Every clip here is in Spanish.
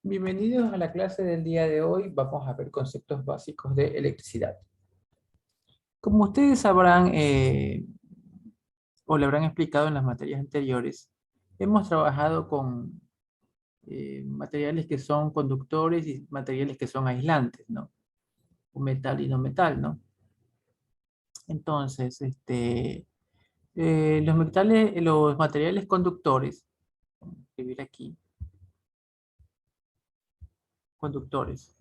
Bienvenidos a la clase del día de hoy. Vamos a ver conceptos básicos de electricidad. Como ustedes sabrán o le habrán explicado en las materias anteriores, hemos trabajado con materiales que son conductores y materiales que son aislantes, ¿no? Un metal y no metal, ¿no? Entonces, los materiales conductores, vamos a escribir aquí, conductores,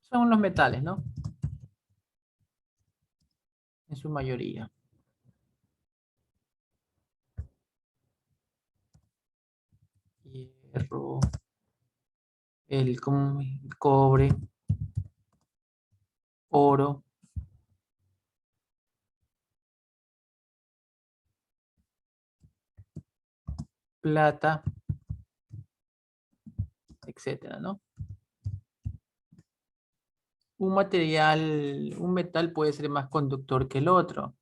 son los metales, ¿no? En su mayoría. Hierro, el cobre, oro, plata, etcétera, ¿no? Un metal puede ser más conductor que el otro.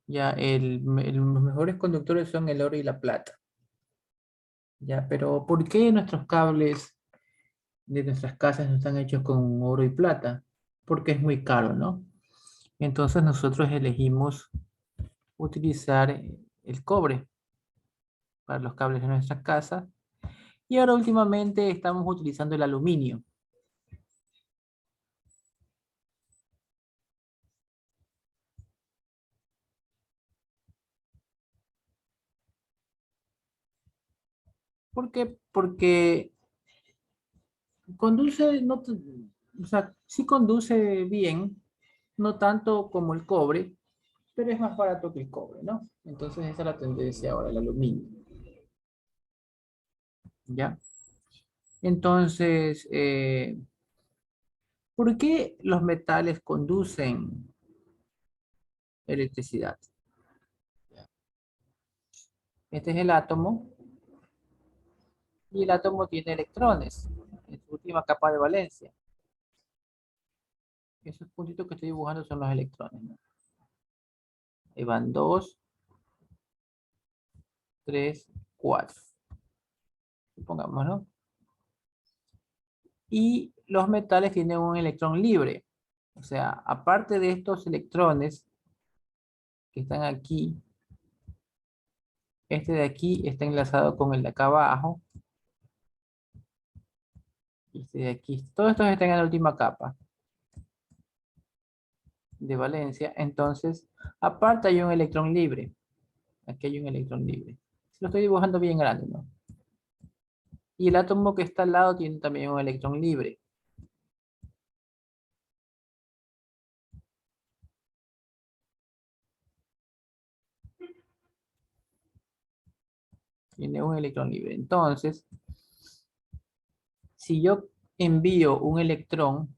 Ya, los mejores conductores son el oro y la plata. Ya, pero ¿por qué nuestros cables de nuestras casas no están hechos con oro y plata? Porque es muy caro, ¿no? Entonces nosotros elegimos utilizar el cobre para los cables de nuestras casas. Y ahora últimamente estamos utilizando el aluminio. ¿Por qué? Porque conduce, no, o sea, sí conduce bien, no tanto como el cobre, pero es más barato que el cobre, ¿no? Entonces esa es la tendencia ahora, el aluminio, ¿ya? Entonces, ¿por qué los metales conducen electricidad? Este es el átomo, y el átomo tiene electrones en su última capa de valencia. Esos puntitos que estoy dibujando son los electrones, ¿no? Ahí van 2, 3, 4. Supongamos, ¿no? Y los metales tienen un electrón libre. O sea, aparte de estos electrones que están aquí, este de aquí está enlazado con el de acá abajo. Y este de aquí. Todos estos están en la última capa de valencia. Entonces, aparte hay un electrón libre. Aquí hay un electrón libre. Lo estoy dibujando bien grande, ¿no? Y el átomo que está al lado tiene también un electrón libre. Tiene un electrón libre. Entonces, si yo envío un electrón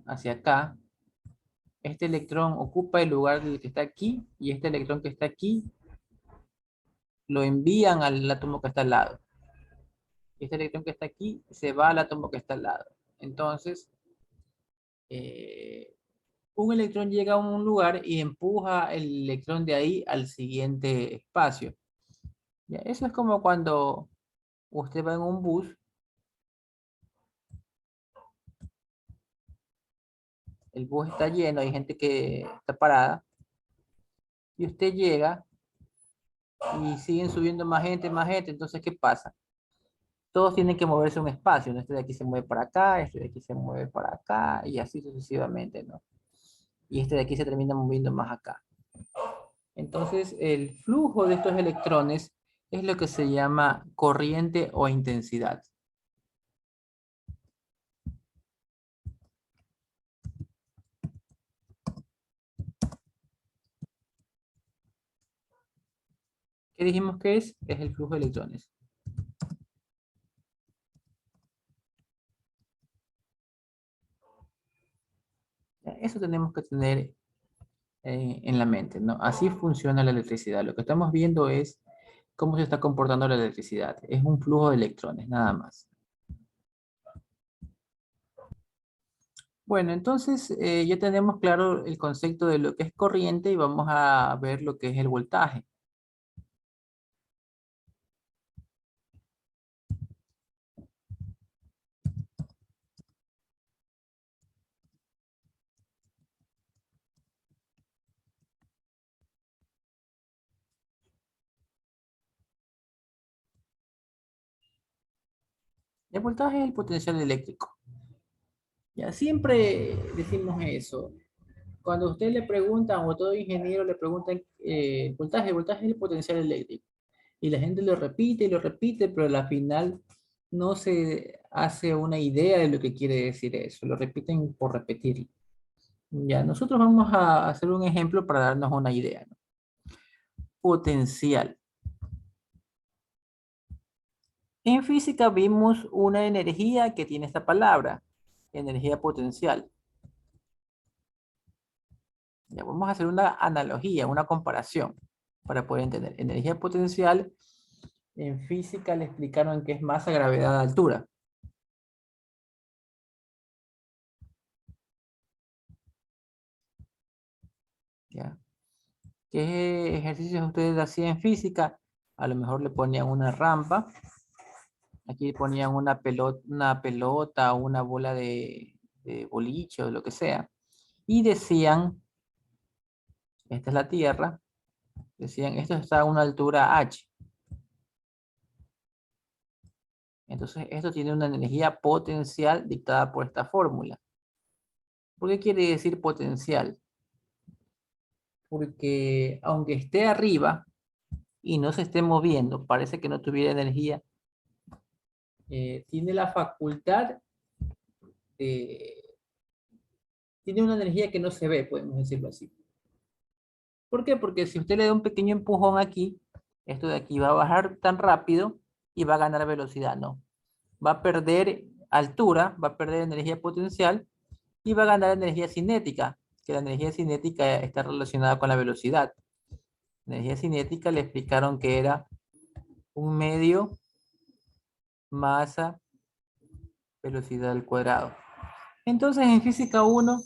hacia acá, este electrón ocupa el lugar del que está aquí y este electrón que está aquí lo envían al átomo que está al lado. Este electrón que está aquí se va al átomo que está al lado. Entonces, eh, un electrón llega a un lugar y empuja el electrón de ahí al siguiente espacio. ¿Ya? Eso es como cuando usted va en un bus, el bus está lleno, hay gente que está parada, y usted llega y siguen subiendo más gente, entonces ¿qué pasa? Todos tienen que moverse un espacio, ¿no? Este de aquí se mueve para acá, este de aquí se mueve para acá, y así sucesivamente, ¿no? Y este de aquí se termina moviendo más acá. Entonces, el flujo de estos electrones es lo que se llama corriente o intensidad. ¿Qué dijimos que es? Es el flujo de electrones. Eso tenemos que tener en la mente, ¿no? Así funciona la electricidad. Lo que estamos viendo es cómo se está comportando la electricidad. Es un flujo de electrones, nada más. Bueno, entonces ya tenemos claro el concepto de lo que es corriente y vamos a ver lo que es el voltaje. El voltaje es el potencial eléctrico. Ya siempre decimos eso. Cuando usted le preguntan o todo ingeniero le preguntan el voltaje es el potencial eléctrico. Y la gente lo repite y lo repite, pero al final no se hace una idea de lo que quiere decir eso. Lo repiten por repetir. Ya, nosotros vamos a hacer un ejemplo para darnos una idea, ¿no? Potencial. En física vimos una energía que tiene esta palabra, energía potencial. Ya, vamos a hacer una analogía, una comparación para poder entender. Energía potencial, en física le explicaron que es masa, gravedad, altura. ¿Ya? ¿Qué ejercicios ustedes hacían en física? A lo mejor le ponían una rampa, aquí le ponían una pelota o una bola de boliche o lo que sea, y decían, esta es la Tierra, decían, esto está a una altura h. Entonces, esto tiene una energía potencial dictada por esta fórmula. ¿Por qué quiere decir potencial? Porque aunque esté arriba y no se esté moviendo, parece que no tuviera energía, tiene la facultad de... Tiene una energía que no se ve, podemos decirlo así. ¿Por qué? Porque si usted le da un pequeño empujón aquí, esto de aquí va a bajar tan rápido y va a ganar velocidad, no. Va a perder altura, va a perder energía potencial y va a ganar energía cinética, que la energía cinética está relacionada con la velocidad. Energía cinética le explicaron que era un medio, masa, velocidad al cuadrado. Entonces en física 1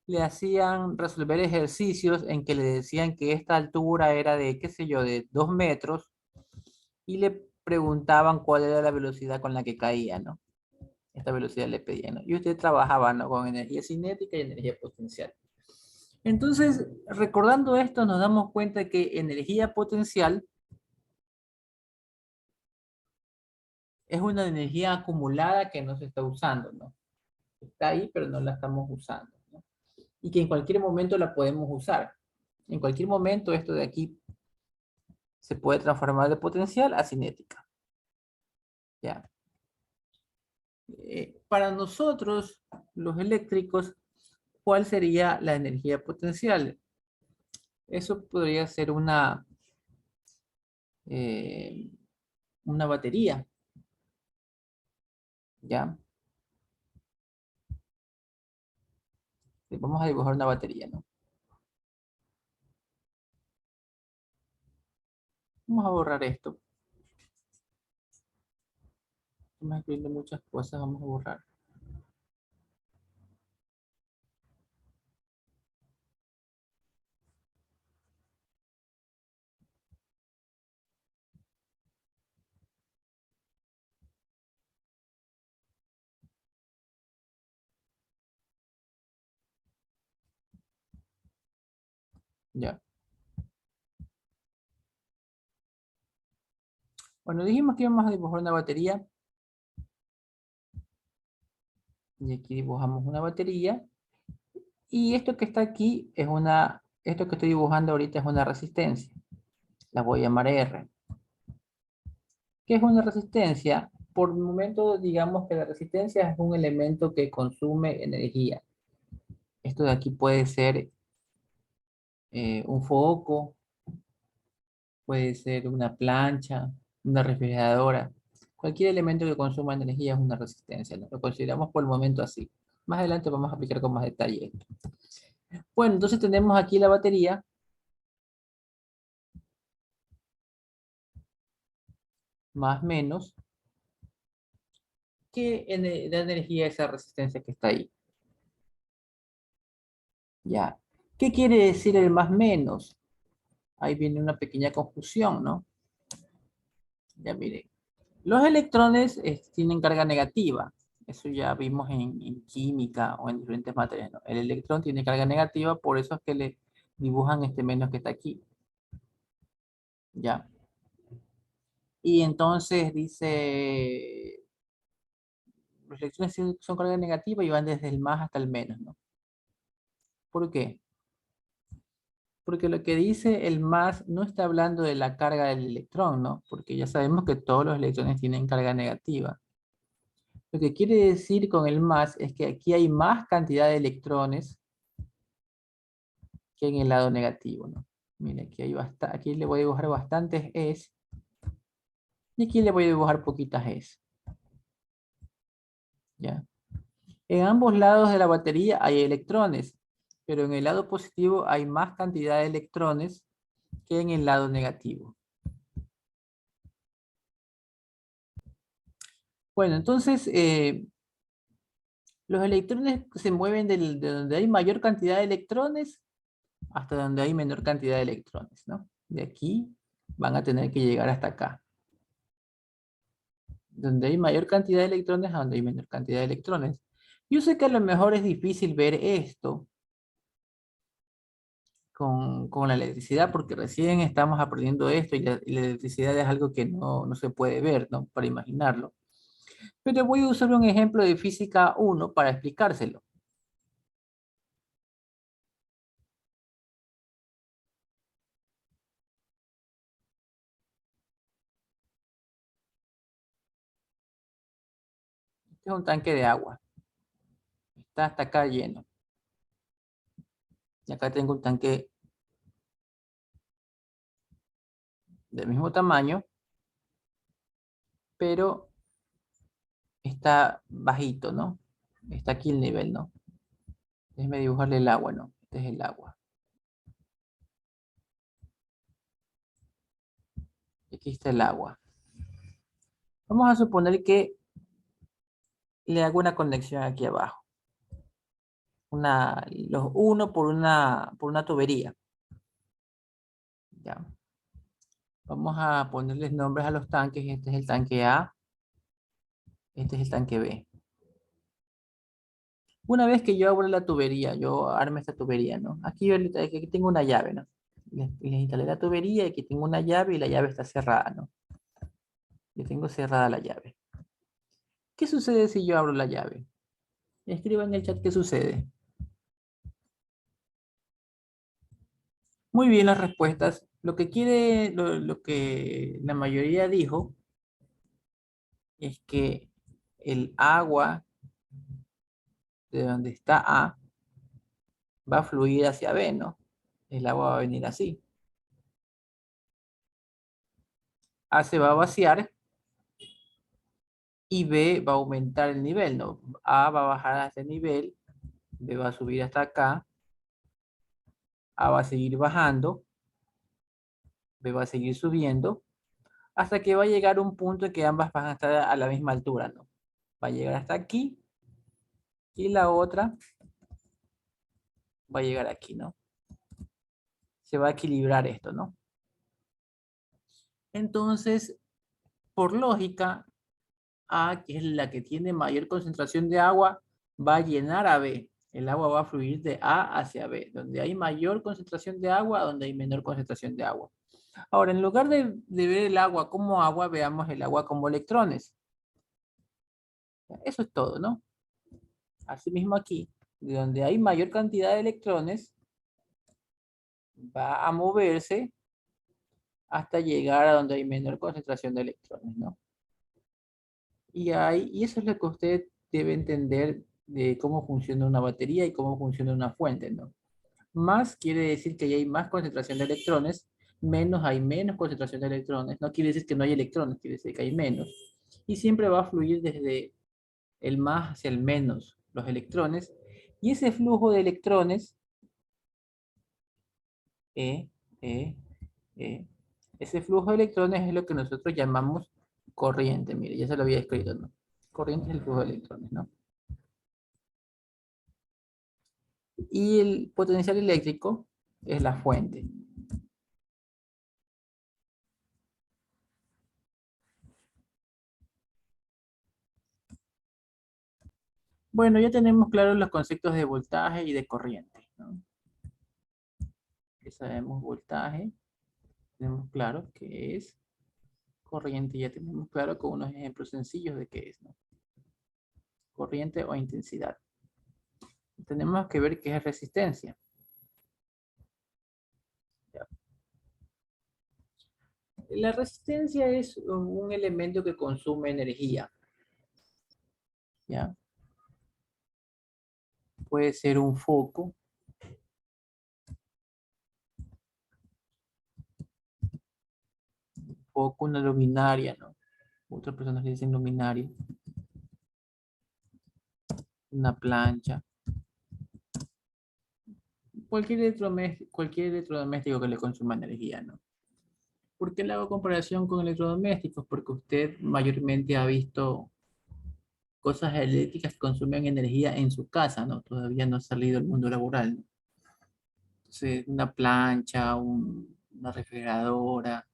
le hacían resolver ejercicios en que le decían que esta altura era de, qué sé yo, de 2 metros y le preguntaban cuál era la velocidad con la que caía, ¿no? Esta velocidad le pedían, ¿no? Y usted trabajaba, ¿no? Con energía cinética y energía potencial. Entonces, recordando esto, nos damos cuenta que energía potencial es una energía acumulada que no se está usando, ¿no? Está ahí, pero no la estamos usando, ¿no? Y que en cualquier momento la podemos usar. En cualquier momento esto de aquí se puede transformar de potencial a cinética. ¿Ya? Para nosotros, los eléctricos, ¿cuál sería la energía potencial? Eso podría ser eh, una batería, ¿ya? Vamos a dibujar una batería, ¿no? Vamos a borrar esto. Estamos escribiendo muchas cosas, vamos a borrar. Ya. Bueno, dijimos que íbamos a dibujar una batería. Y aquí dibujamos una batería. Y esto que está aquí es esto que estoy dibujando ahorita es una resistencia. La voy a llamar R. ¿Qué es una resistencia? Por el momento, digamos que la resistencia es un elemento que consume energía. Esto de aquí puede ser un foco, puede ser una plancha, una refrigeradora. Cualquier elemento que consuma energía es una resistencia, ¿no? Lo consideramos por el momento así. Más adelante vamos a aplicar con más detalle esto. Bueno, entonces tenemos aquí la batería, más menos, que da energía a esa resistencia que está ahí. Ya. ¿Qué quiere decir el más menos? Ahí viene una pequeña confusión, ¿no? Ya miren. Los electrones tienen carga negativa. Eso ya vimos en química o en diferentes materias, ¿no? El electrón tiene carga negativa, por eso es que le dibujan este menos que está aquí. Ya. Y entonces dice, los electrones son carga negativa y van desde el más hasta el menos, ¿no? ¿Por qué? Porque lo que dice el más no está hablando de la carga del electrón, ¿no? Porque ya sabemos que todos los electrones tienen carga negativa. Lo que quiere decir con el más es que aquí hay más cantidad de electrones que en el lado negativo, ¿no? Mira, aquí hay aquí le voy a dibujar bastantes es y aquí le voy a dibujar poquitas es, ¿ya? En ambos lados de la batería hay electrones, pero en el lado positivo hay más cantidad de electrones que en el lado negativo. Bueno, entonces los electrones se mueven de donde hay mayor cantidad de electrones hasta donde hay menor cantidad de electrones, ¿no? De aquí van a tener que llegar hasta acá. Donde hay mayor cantidad de electrones a donde hay menor cantidad de electrones. Yo sé que a lo mejor es difícil ver esto con la electricidad porque recién estamos aprendiendo esto y la electricidad es algo que no se puede ver, ¿no? Para imaginarlo. Pero voy a usar un ejemplo de física 1 para explicárselo. Este es un tanque de agua. Está hasta acá lleno. Y acá tengo un tanque del mismo tamaño, pero está bajito, ¿no? Está aquí el nivel, ¿no? Déjeme dibujarle el agua, ¿no? Este es el agua. Y aquí está el agua. Vamos a suponer que le hago una conexión aquí abajo. Los uno por una tubería. Ya. Vamos a ponerles nombres a los tanques. Este es el tanque A. Este es el tanque B. Una vez que yo abro la tubería, yo arme esta tubería, ¿no? Aquí tengo una llave, ¿no? Les instalé la tubería y aquí tengo una llave y la llave está cerrada, ¿no? Yo tengo cerrada la llave. ¿Qué sucede si yo abro la llave? Escriba en el chat qué sucede. Muy bien las respuestas. Lo que la mayoría dijo es que el agua de donde está A va a fluir hacia B, ¿no? El agua va a venir así. A se va a vaciar y B va a aumentar el nivel, ¿no? A va a bajar a este nivel, B va a subir hasta acá, A va a seguir bajando, B va a seguir subiendo, hasta que va a llegar un punto en que ambas van a estar a la misma altura, ¿no? Va a llegar hasta aquí y la otra va a llegar aquí, ¿no? Se va a equilibrar esto, ¿no? Entonces, por lógica, A, que es la que tiene mayor concentración de agua, va a llenar a B. El agua va a fluir de A hacia B. Donde hay mayor concentración de agua, donde hay menor concentración de agua. Ahora, en lugar de ver el agua como agua, veamos el agua como electrones. Eso es todo, ¿no? Asimismo aquí, de donde hay mayor cantidad de electrones, va a moverse hasta llegar a donde hay menor concentración de electrones, ¿no? Y eso es lo que usted debe entender de cómo funciona una batería y cómo funciona una fuente, ¿no? Más quiere decir que ya hay más concentración de electrones, menos hay menos concentración de electrones. No quiere decir que no hay electrones, quiere decir que hay menos. Y siempre va a fluir desde el más hacia el menos los electrones. Y ese flujo de electrones, eh, eh, eh, ese flujo de electrones es lo que nosotros llamamos corriente. Mire, ya se lo había escrito, ¿no? Corriente es el flujo de electrones, ¿no? Y el potencial eléctrico es la fuente. Bueno, ya tenemos claros los conceptos de voltaje y de corriente, ¿no? Ya sabemos voltaje, tenemos claro qué es. Corriente ya tenemos claro con unos ejemplos sencillos de qué es, ¿no? Corriente o intensidad. Tenemos que ver qué es resistencia. ¿Ya? La resistencia es un elemento que consume energía, ¿ya? Puede ser un foco, una luminaria, ¿no? Otras personas le dicen luminaria, una plancha, cualquier electrodoméstico que le consuma energía, ¿no? ¿Por qué le hago comparación con electrodomésticos? Porque usted mayormente ha visto cosas eléctricas que consumen energía en su casa, ¿no? Todavía no ha salido al mundo laboral, ¿no? Entonces, una plancha, una refrigeradora,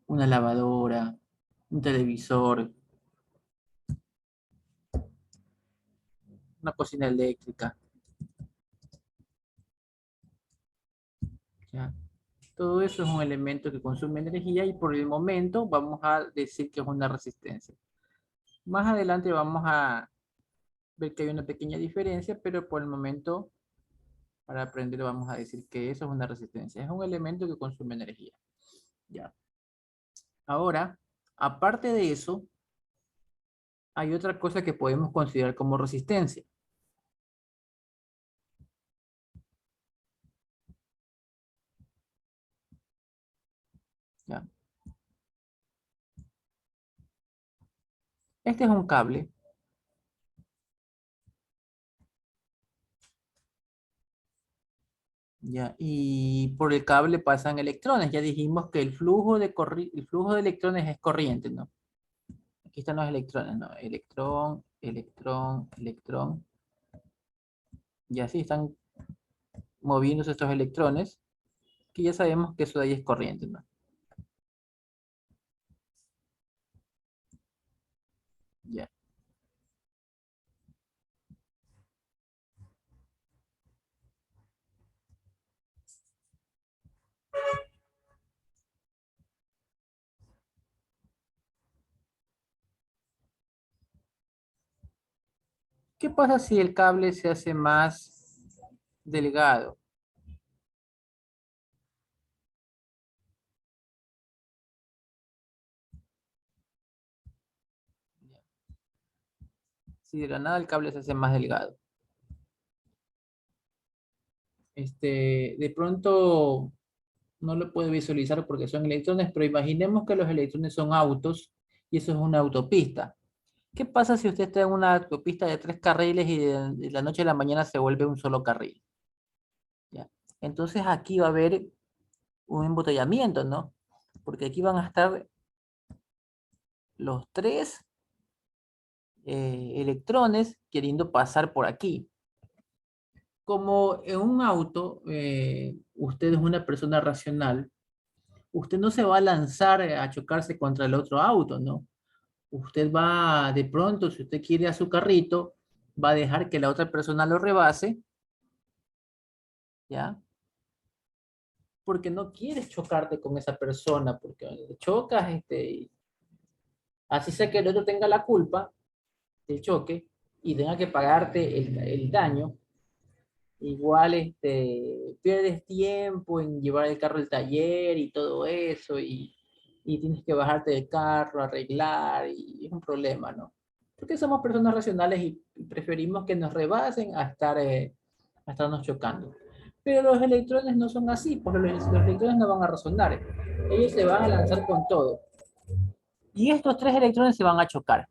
una lavadora, un televisor, una cocina eléctrica, ¿ya? Todo eso es un elemento que consume energía y por el momento vamos a decir que es una resistencia. Más adelante vamos a ver que hay una pequeña diferencia, pero por el momento, para aprender, vamos a decir que eso es una resistencia. Es un elemento que consume energía. Ya. Ahora, aparte de eso, hay otra cosa que podemos considerar como resistencia. ¿Ya? Este es un cable. ¿Ya? Y por el cable pasan electrones. Ya dijimos que el flujo de electrones es corriente, ¿no? Aquí están los electrones, ¿no? Electrón, electrón, electrón. Y así están moviéndose estos electrones, que ya sabemos que eso de ahí es corriente, ¿no? Ya. ¿Qué pasa si el cable se hace más delgado? Si de la nada el cable se hace más delgado. De pronto no lo puede visualizar porque son electrones, pero imaginemos que los electrones son autos y eso es una autopista. ¿Qué pasa si usted está en una autopista de 3 carriles y de la noche a la mañana se vuelve un solo carril? ¿Ya? Entonces aquí va a haber un embotellamiento, ¿no? Porque aquí van a estar los tres electrones queriendo pasar por aquí. Como en un auto, usted es una persona racional, usted no se va a lanzar a chocarse contra el otro auto, ¿no? Usted va, de pronto, si usted quiere a su carrito, va a dejar que la otra persona lo rebase, ¿ya? Porque no quieres chocarte con esa persona, porque chocas, así sea que el otro tenga la culpa del choque y tenga que pagarte el daño, igual pierdes tiempo en llevar el carro al taller y todo eso, y tienes que bajarte del carro, arreglar, y es un problema, ¿no? Porque somos personas racionales y preferimos que nos rebasen a estarnos chocando. Pero los electrones no son así, porque los electrones no van a razonar, ellos se van a lanzar con todo. Y estos tres electrones se van a chocar.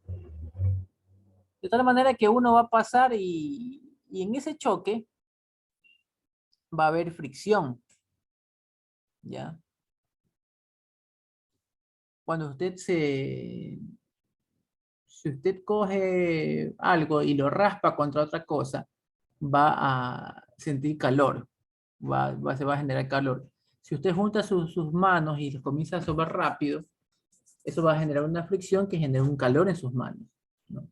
De tal manera que uno va a pasar y en ese choque va a haber fricción, ¿ya? Cuando si usted coge algo y lo raspa contra otra cosa, sentir calor, se va a generar calor. Si usted junta sus manos y los comienza a sobar rápido, eso va a generar una fricción que genera un calor en sus manos, ¿no?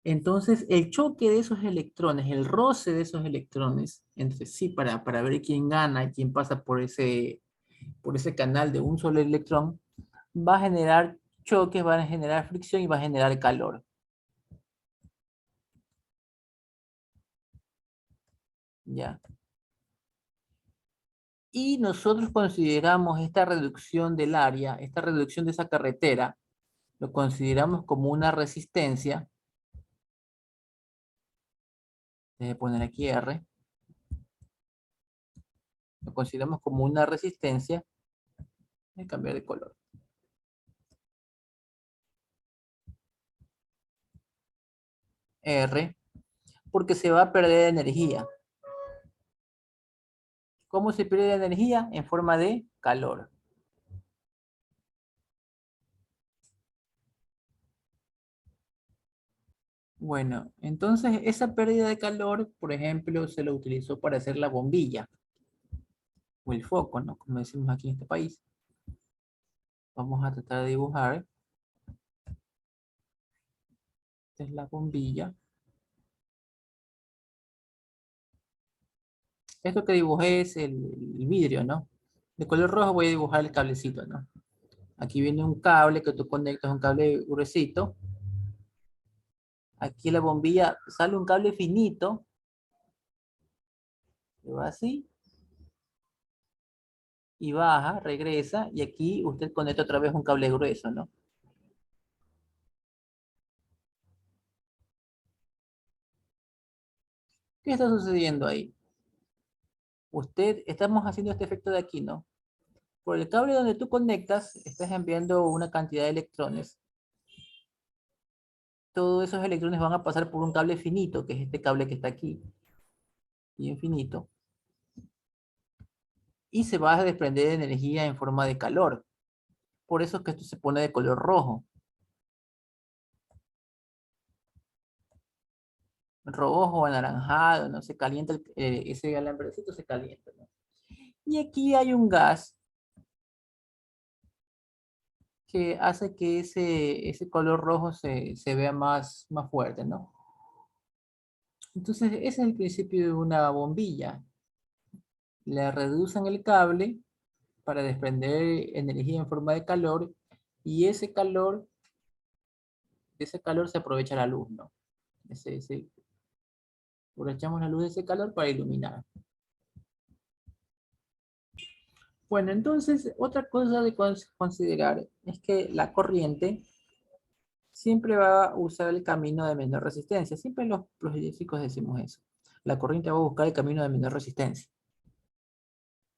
Entonces, el choque de esos electrones, el roce de esos electrones, entre sí, para ver quién gana y quién pasa por ese canal de un solo electrón, va a generar choques, va a generar fricción y va a generar calor. ¿Ya? Y nosotros consideramos esta reducción del área, esta reducción de esa carretera, lo consideramos como una resistencia. Voy a poner aquí R. Lo consideramos como una resistencia. Voy a cambiar de color. R, porque se va a perder energía. ¿Cómo se pierde energía? En forma de calor. Bueno, entonces esa pérdida de calor, por ejemplo, se lo utilizó para hacer la bombilla o el foco, ¿no? Como decimos aquí en este país. Vamos a tratar de dibujar. Esta es la bombilla. Esto que dibujé es el vidrio, ¿no? De color rojo voy a dibujar el cablecito, ¿no? Aquí viene un cable que tú conectas, un cable gruesito. Aquí la bombilla sale un cable finito, que va así, y baja, regresa, y aquí usted conecta otra vez un cable grueso, ¿no? ¿Qué está sucediendo ahí? Estamos haciendo este efecto de aquí, ¿no? Por el cable donde tú conectas, estás enviando una cantidad de electrones. Todos esos electrones van a pasar por un cable finito, que es este cable que está aquí, y infinito, y se va a desprender energía en forma de calor. Por eso es que esto se pone de color rojo. Rojo, anaranjado, ¿no? Se calienta, ese alambrecito se calienta, ¿no? Y aquí hay un gas que hace que ese color rojo se vea más fuerte, ¿no? Entonces, ese es el principio de una bombilla. Le reducen el cable para desprender energía en forma de calor y de ese calor se aprovecha la luz, ¿no? Aprovechamos la luz de ese calor para iluminar. Bueno, entonces, otra cosa de considerar es que la corriente siempre va a usar el camino de menor resistencia. Siempre los físicos decimos eso. La corriente va a buscar el camino de menor resistencia.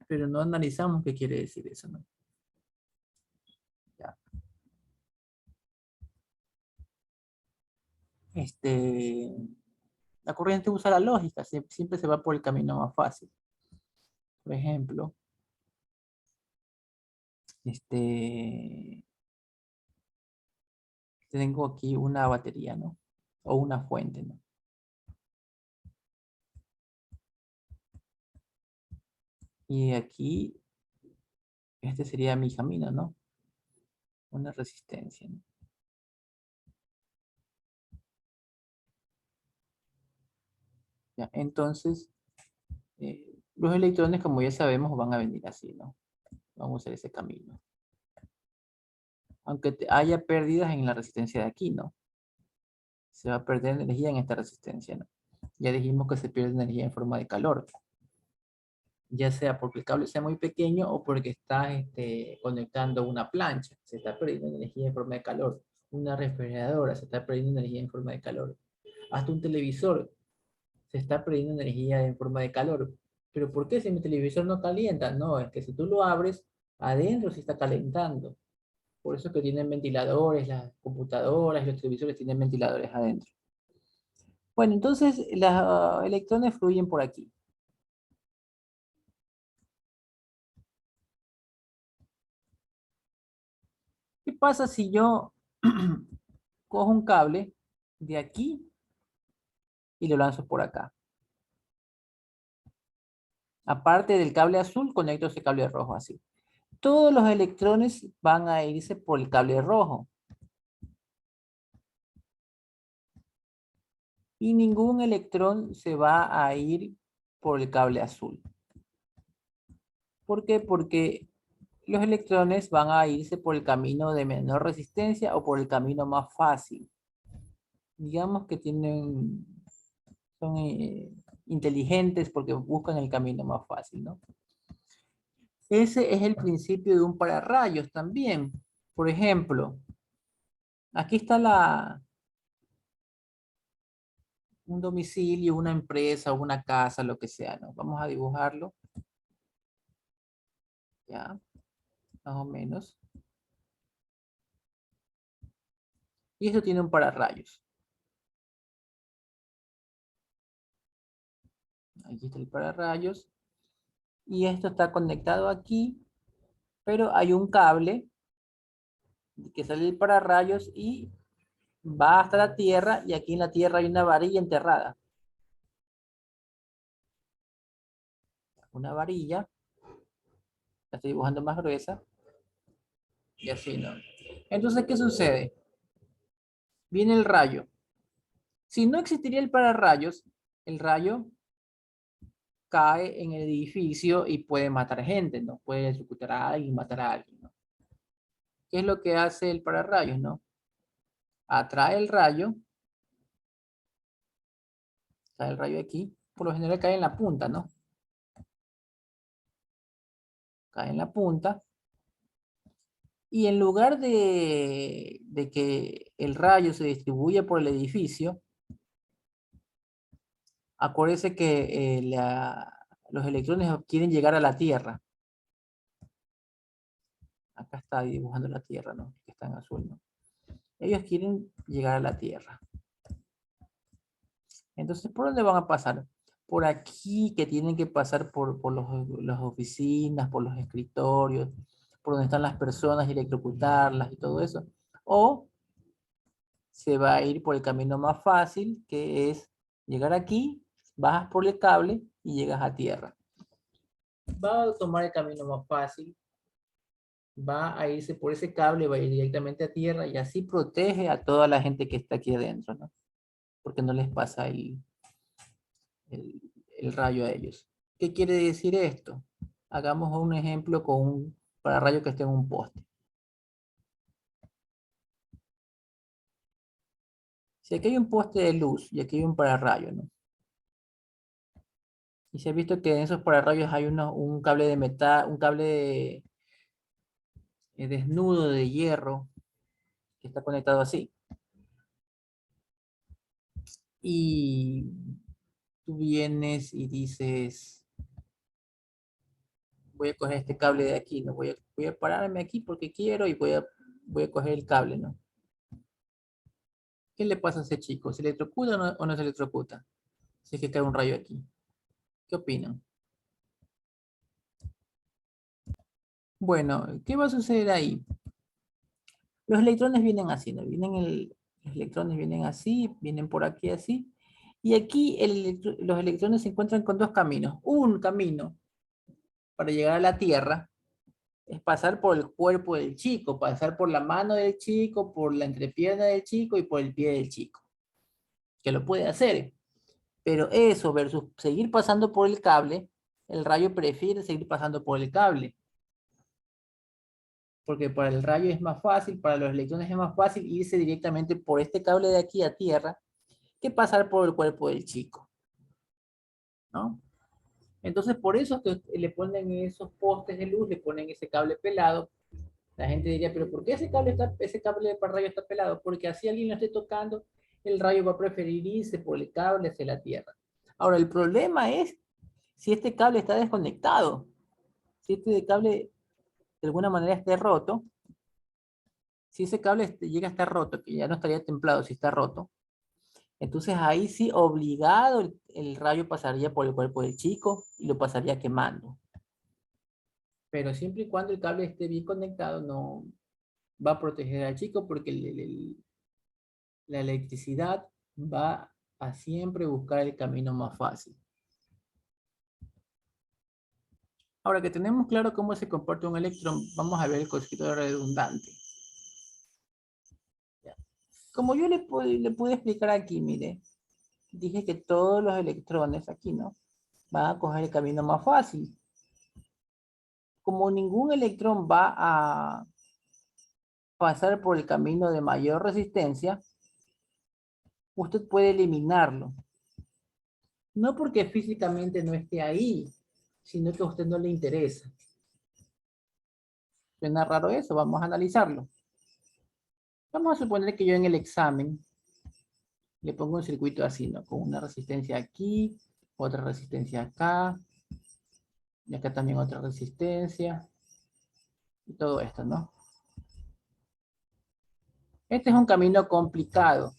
Pero no analizamos qué quiere decir eso, ¿no? Ya. Este, la corriente usa la lógica, siempre se va por el camino más fácil. Por ejemplo, este, tengo aquí una batería, ¿no? O una fuente, ¿no? Y aquí, este sería mi camino, ¿no? Una resistencia, ¿no? Ya, entonces, los electrones, como ya sabemos, van a venir así, ¿no? Vamos a usar ese camino. Aunque haya pérdidas en la resistencia de aquí, ¿no? Se va a perder energía en esta resistencia, ¿no? Ya dijimos que se pierde energía en forma de calor, ya sea porque el cable sea muy pequeño o porque está conectando una plancha, se está perdiendo energía en forma de calor. Una refrigeradora se está perdiendo energía en forma de calor. Hasta un televisor se está perdiendo energía en forma de calor. ¿Pero por qué si mi televisor no calienta? No, es que si tú lo abres, adentro se está calentando. Por eso es que tienen ventiladores, las computadoras y los televisores tienen ventiladores adentro. Bueno, entonces los electrones fluyen por aquí. ¿Qué pasa si yo cojo un cable de aquí y lo lanzo por acá? Aparte del cable azul, conecto ese cable rojo así. Todos los electrones van a irse por el cable rojo. Y ningún electrón se va a ir por el cable azul. ¿Por qué? Porque los electrones van a irse por el camino de menor resistencia o por el camino más fácil. Digamos que son inteligentes porque buscan el camino más fácil, ¿no? Ese es el principio de un pararrayos también. Por ejemplo, aquí está un domicilio, una empresa, una casa, lo que sea, ¿no? Vamos a dibujarlo, ya, más o menos. Y esto tiene un pararrayos. Aquí está el pararrayos. Y esto está conectado aquí, pero hay un cable que sale del pararrayos y va hasta la tierra, y aquí en la tierra hay una varilla enterrada. Una varilla, la estoy dibujando más gruesa, y así, ¿no? Entonces, ¿qué sucede? Viene el rayo. Si no existiría el pararrayos, el rayo cae en el edificio y puede matar gente, ¿no? Puede electrocutar a alguien, matar a alguien, ¿no? ¿Qué es lo que hace el pararrayos, no? Atrae el rayo, cae el rayo aquí, por lo general cae en la punta, ¿no? Cae en la punta, y en lugar de que el rayo se distribuya por el edificio, acuérdese que los electrones quieren llegar a la Tierra. Acá está dibujando la Tierra, ¿no? Que está en azul, ¿no? Ellos quieren llegar a la Tierra. Entonces, ¿por dónde van a pasar? Por aquí, que tienen que pasar por las oficinas, por los escritorios, por donde están las personas y electrocutarlas y todo eso. O se va a ir por el camino más fácil, que es llegar aquí, bajas por el cable y llegas a tierra. Va a tomar el camino más fácil, va a irse por ese cable, va a ir directamente a tierra y así protege a toda la gente que está aquí adentro, ¿no? Porque no les pasa el, el rayo a ellos. ¿Qué quiere decir esto? Hagamos un ejemplo con un pararrayo que esté en un poste. Si aquí hay un poste de luz y aquí hay un pararrayo, ¿no? Y se ha visto que en esos pararrayos hay un cable de metal, un cable desnudo de hierro que está conectado así. Y tú vienes y dices, voy a coger este cable de aquí, ¿no? Voy a pararme aquí porque quiero y voy a coger el cable, ¿no? ¿Qué le pasa a ese chico? ¿Se electrocuta o no se electrocuta? Si es que cae un rayo aquí. ¿Qué opinan? Bueno, ¿qué va a suceder ahí? Los electrones vienen así, ¿no? Los electrones vienen así, vienen por aquí así. Y aquí los electrones se encuentran con dos caminos. Un camino para llegar a la Tierra es pasar por el cuerpo del chico, pasar por la mano del chico, por la entrepierna del chico y por el pie del chico, que lo puede hacer. Pero eso versus seguir pasando por el cable, el rayo prefiere seguir pasando por el cable. Porque para el rayo es más fácil, para los electrones es más fácil irse directamente por este cable de aquí a tierra que pasar por el cuerpo del chico, ¿no? Entonces, por eso es que le ponen esos postes de luz, le ponen ese cable pelado. La gente diría, pero ¿por qué ese cable para rayo está pelado? Porque así alguien lo esté tocando, el rayo va a preferir irse por el cable hacia la tierra. Ahora, el problema es si este cable está desconectado, si este cable de alguna manera esté roto, si ese cable llega a estar roto, que ya no estaría templado si está roto, entonces ahí sí obligado el rayo pasaría por el cuerpo del chico y lo pasaría quemando. Pero siempre y cuando el cable esté bien conectado, no va a proteger al chico porque la electricidad va a siempre buscar el camino más fácil. Ahora que tenemos claro cómo se comporta un electrón, vamos a ver el concepto de redundante. Ya. Como yo le pude explicar aquí, mire, dije que todos los electrones aquí, ¿no? Van a coger el camino más fácil. Como ningún electrón va a pasar por el camino de mayor resistencia, usted puede eliminarlo. No porque físicamente no esté ahí, sino que a usted no le interesa. ¿Suena raro eso? Vamos a analizarlo. Vamos a suponer que yo en el examen le pongo un circuito así, ¿no? Con una resistencia aquí, otra resistencia acá, y acá también otra resistencia, y todo esto, ¿no? Este es un camino complicado.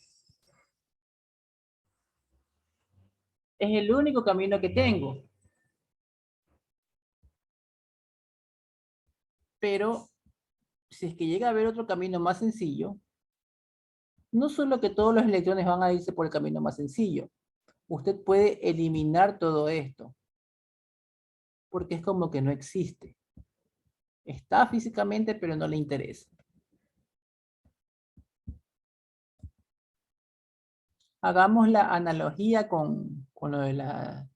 Es el único camino que tengo. Pero si es que llega a haber otro camino más sencillo, no solo que todos los electrones van a irse por el camino más sencillo, usted puede eliminar todo esto, porque es como que no existe. Está físicamente, pero no le interesa. Hagamos la analogía con lo de las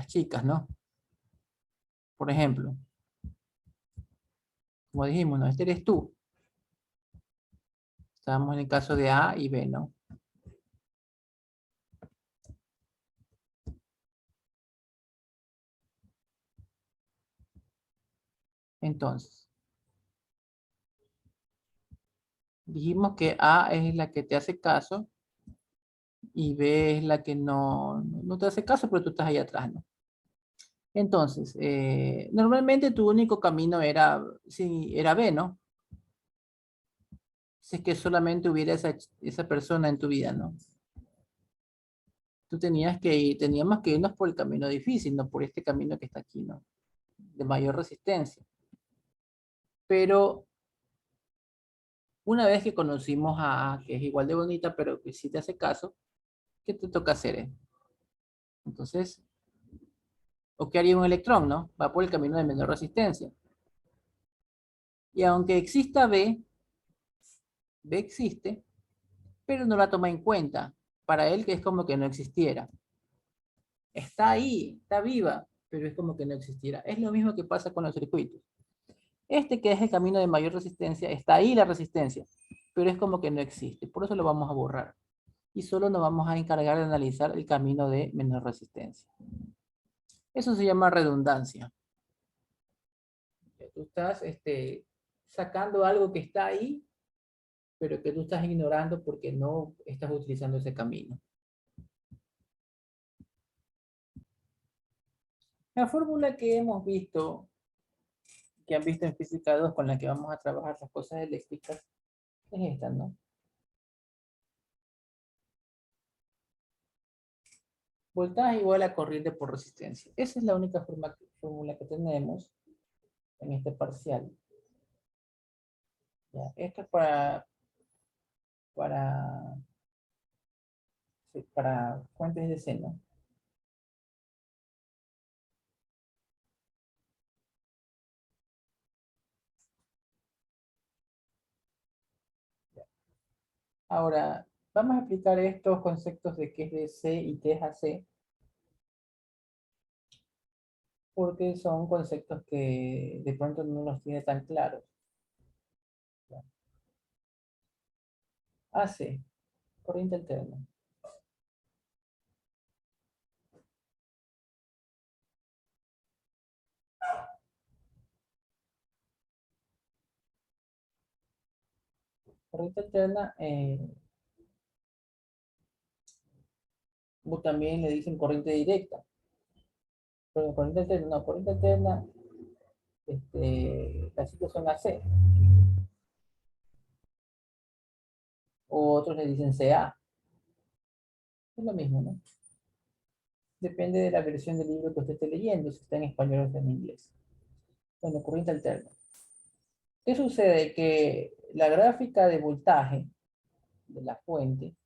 chicas, ¿no? Por ejemplo, como dijimos, ¿no? Este eres tú. Estamos en el caso de A y B, ¿no? Entonces, dijimos que A es la que te hace caso y B es la que no te hace caso, pero tú estás ahí atrás, ¿no? Entonces, normalmente tu único camino era, sí, era B, ¿no? Si es que solamente hubiera esa persona en tu vida, ¿no? Tú teníamos que irnos por el camino difícil, no por este camino que está aquí, ¿no? De mayor resistencia. Pero una vez que conocimos a A, que es igual de bonita, pero que sí te hace caso, ¿qué te toca hacer? Entonces, ¿o qué haría un electrón, no? Va por el camino de menor resistencia. Y aunque exista B, B existe, pero no la toma en cuenta. Para él que es como que no existiera. Está ahí, está viva, pero es como que no existiera. Es lo mismo que pasa con los circuitos. Este que es el camino de mayor resistencia, está ahí la resistencia, pero es como que no existe. Por eso lo vamos a borrar. Y solo nos vamos a encargar de analizar el camino de menor resistencia. Eso se llama redundancia. Tú estás sacando algo que está ahí, pero que tú estás ignorando porque no estás utilizando ese camino. La fórmula que hemos visto, que han visto en física 2, con la que vamos a trabajar las cosas eléctricas, es esta, ¿no? Voltaje igual a corriente por resistencia. Esa es la única fórmula que tenemos en este parcial. ¿Ya? Esto es para, sí, para fuentes de seno. Ahora, vamos a explicar estos conceptos de qué es DC y qué es AC, porque son conceptos que de pronto no los tiene tan claros. AC, corriente alterna. Corriente alterna, o también le dicen corriente directa. Pero corriente alterna, no, corriente alterna, las ciclos son AC. O otros le dicen CA. Es lo mismo, ¿no? Depende de la versión del libro que usted esté leyendo, si está en español o está en inglés. Bueno, corriente alterna. ¿Qué sucede? Que la gráfica de voltaje de la fuente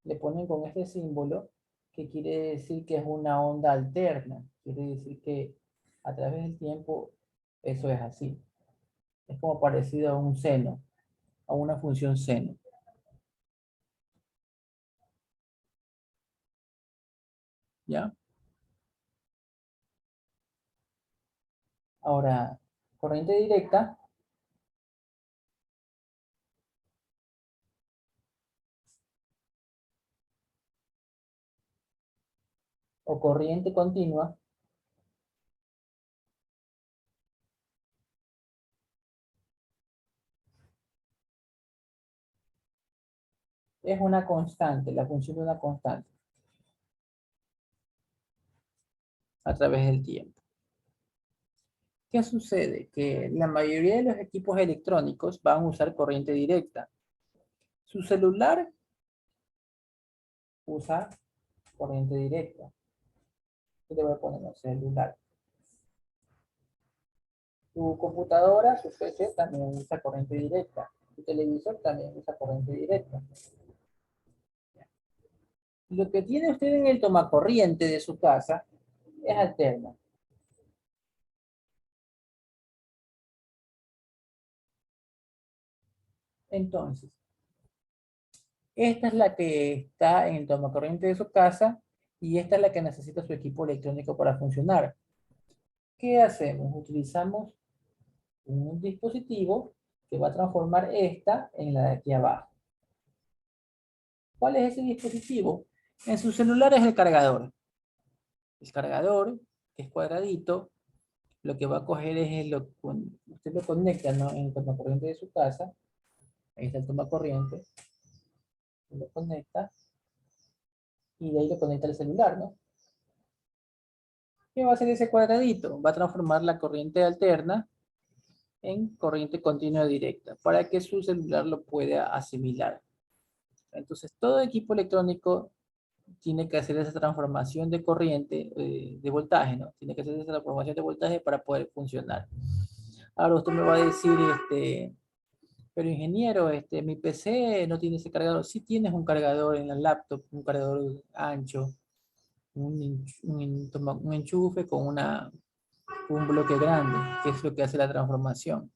le ponen con este símbolo que quiere decir que es una onda alterna. Quiere decir que a través del tiempo eso es así. Es como parecido a un seno, a una función seno. ¿Ya? Ahora, corriente directa o corriente continua es una constante, la función de una constante a través del tiempo. ¿Qué sucede? Que la mayoría de los equipos electrónicos van a usar corriente directa. Su celular usa corriente directa. ¿Qué le voy a poner en el celular? Tu computadora, su PC también usa corriente directa. Tu televisor también usa corriente directa. Lo que tiene usted en el tomacorriente de su casa es alterna. Entonces, esta es la que está en el tomacorriente de su casa y esta es la que necesita su equipo electrónico para funcionar. ¿Qué hacemos? Utilizamos un dispositivo que va a transformar esta en la de aquí abajo. ¿Cuál es ese dispositivo? En su celular es el cargador. El cargador, que es cuadradito, lo que va a coger es usted lo conecta, ¿no?, en el tomacorriente de su casa. Ahí está el tomacorriente. Lo conecta y de ahí lo conecta al celular, ¿no? ¿Qué va a hacer ese cuadradito? Va a transformar la corriente alterna en corriente continua directa para que su celular lo pueda asimilar. Entonces, todo equipo electrónico tiene que hacer esa transformación de corriente, de voltaje, ¿no? Tiene que hacer esa transformación de voltaje para poder funcionar. Ahora usted me va a decir, pero ingeniero, mi PC no tiene ese cargador. Sí tienes un cargador en la laptop, un cargador ancho, un enchufe con un bloque grande, que es lo que hace la transformación.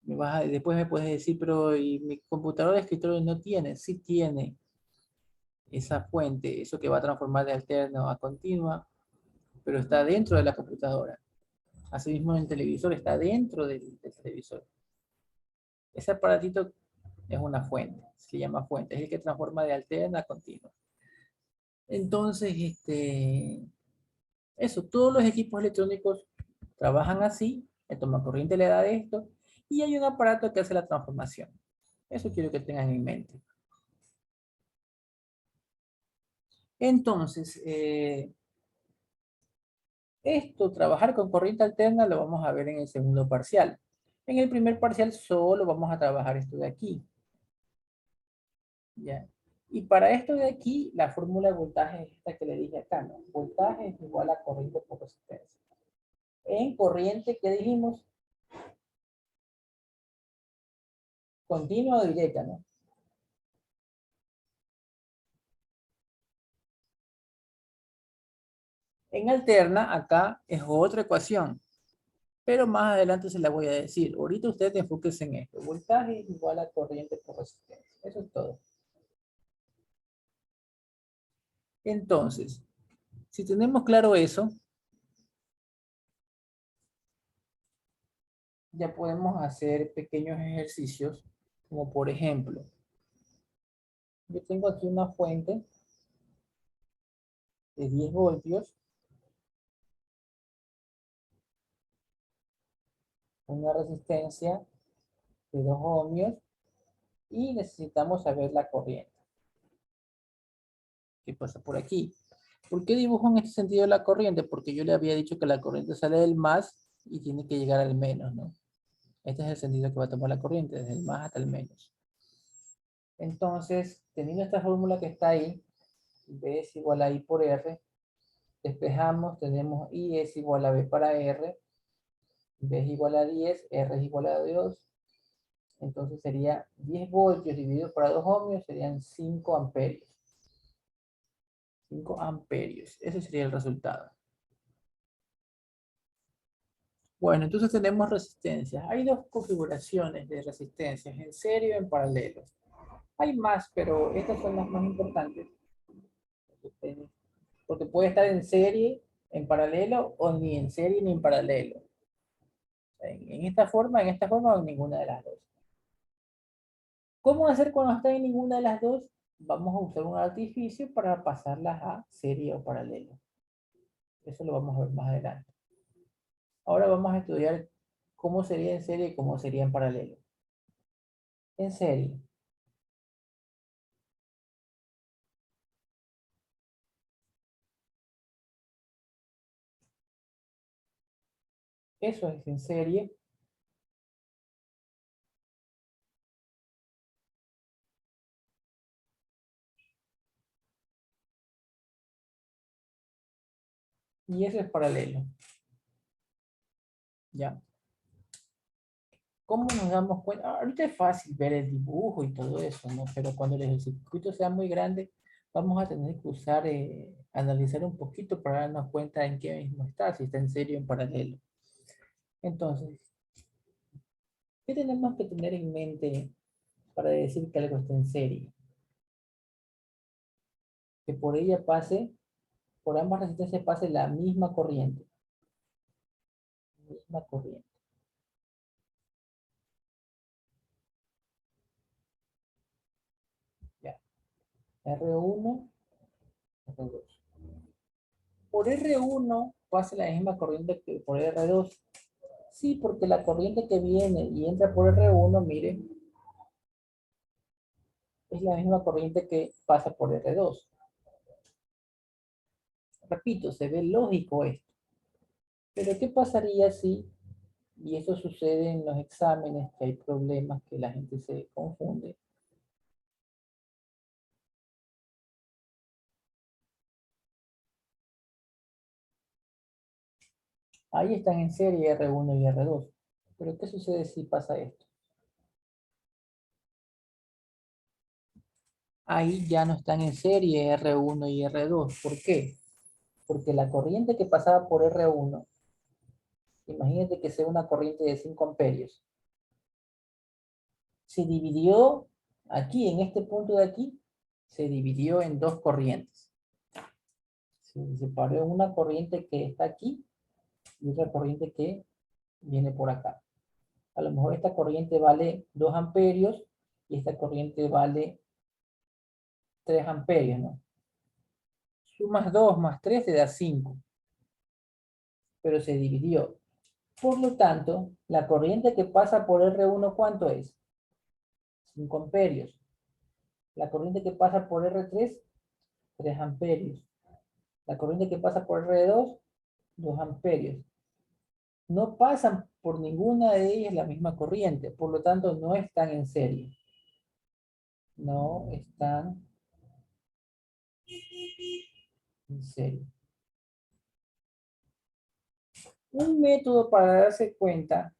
Después me puedes decir, pero ¿y mi computadora de escritorio no tiene? Sí tiene esa fuente, eso que va a transformar de alterno a continua, pero está dentro de la computadora. Asimismo, el televisor está dentro del televisor. Ese aparatito es una fuente, se llama fuente, es el que transforma de alterna a continua. Entonces, eso, todos los equipos electrónicos trabajan así, el tomacorriente le da de esto, y hay un aparato que hace la transformación. Eso quiero que tengan en mente. Entonces, esto, trabajar con corriente alterna, lo vamos a ver en el segundo parcial. En el primer parcial solo vamos a trabajar esto de aquí. ¿Ya? Y para esto de aquí, la fórmula de voltaje es esta que le dije acá, ¿no? Voltaje es igual a corriente por resistencia. En corriente, ¿qué dijimos? Continua o directa, ¿no? En alterna, acá es otra ecuación, pero más adelante se la voy a decir. Ahorita ustedes enfóquense en esto. Voltaje es igual a corriente por resistencia. Eso es todo. Entonces, si tenemos claro eso, ya podemos hacer pequeños ejercicios, como por ejemplo, yo tengo aquí una fuente de 10 voltios, una resistencia de 2 ohmios y necesitamos saber la corriente que pasa por aquí. ¿Por qué dibujo en este sentido la corriente? Porque yo le había dicho que la corriente sale del más y tiene que llegar al menos, ¿no? Este es el sentido que va a tomar la corriente, desde el más hasta el menos. Entonces, teniendo esta fórmula que está ahí, B es igual a I por R, despejamos, tenemos I es igual a B para R, B es igual a 10, R es igual a 2, entonces sería 10 voltios dividido por 2 ohmios, serían 5 amperios. 5 amperios. Ese sería el resultado. Bueno, entonces tenemos resistencias. Hay dos configuraciones de resistencias, en serie y en paralelo. Hay más, pero estas son las más importantes. Porque puede estar en serie, en paralelo, o ni en serie ni en paralelo. En esta forma o en ninguna de las dos. ¿Cómo hacer cuando está en ninguna de las dos? Vamos a usar un artificio para pasarlas a serie o paralelo. Eso lo vamos a ver más adelante. Ahora vamos a estudiar cómo sería en serie y cómo sería en paralelo. En serie. Eso es en serie. Y eso es paralelo. ¿Ya? ¿Cómo nos damos cuenta? Ahorita es fácil ver el dibujo y todo eso, ¿no? Pero cuando el circuito sea muy grande, vamos a tener que usar, analizar un poquito para darnos cuenta en qué mismo está, si está en serie o en paralelo. Entonces, ¿qué tenemos que tener en mente para decir que algo está en serie? Que por ella pase, por ambas resistencias pase la misma corriente. Misma corriente. Ya. R1, R2. Por R1 pasa la misma corriente que por R2. Sí, porque la corriente que viene y entra por R1, mire, es la misma corriente que pasa por R2. Repito, se ve lógico esto. Pero ¿qué pasaría si, y esto sucede en los exámenes, que hay problemas, que la gente se confunde? Ahí están en serie R1 y R2. Pero ¿qué sucede si pasa esto? Ahí ya no están en serie R1 y R2. ¿Por qué? Porque la corriente que pasaba por R1, imagínate que sea una corriente de 5 amperios, se dividió aquí, en este punto de aquí, se dividió en dos corrientes. Se separó en una corriente que está aquí y otra corriente que viene por acá. A lo mejor esta corriente vale 2 amperios y esta corriente vale 3 amperios, ¿no? Sumas 2 más 3 te da 5, pero se dividió. Por lo tanto, la corriente que pasa por R1, ¿cuánto es? 5 amperios. La corriente que pasa por R3, 3 amperios. La corriente que pasa por R2, 2 amperios. No pasan por ninguna de ellas la misma corriente, por lo tanto no están en serie. No están en serie. Un método para darse cuenta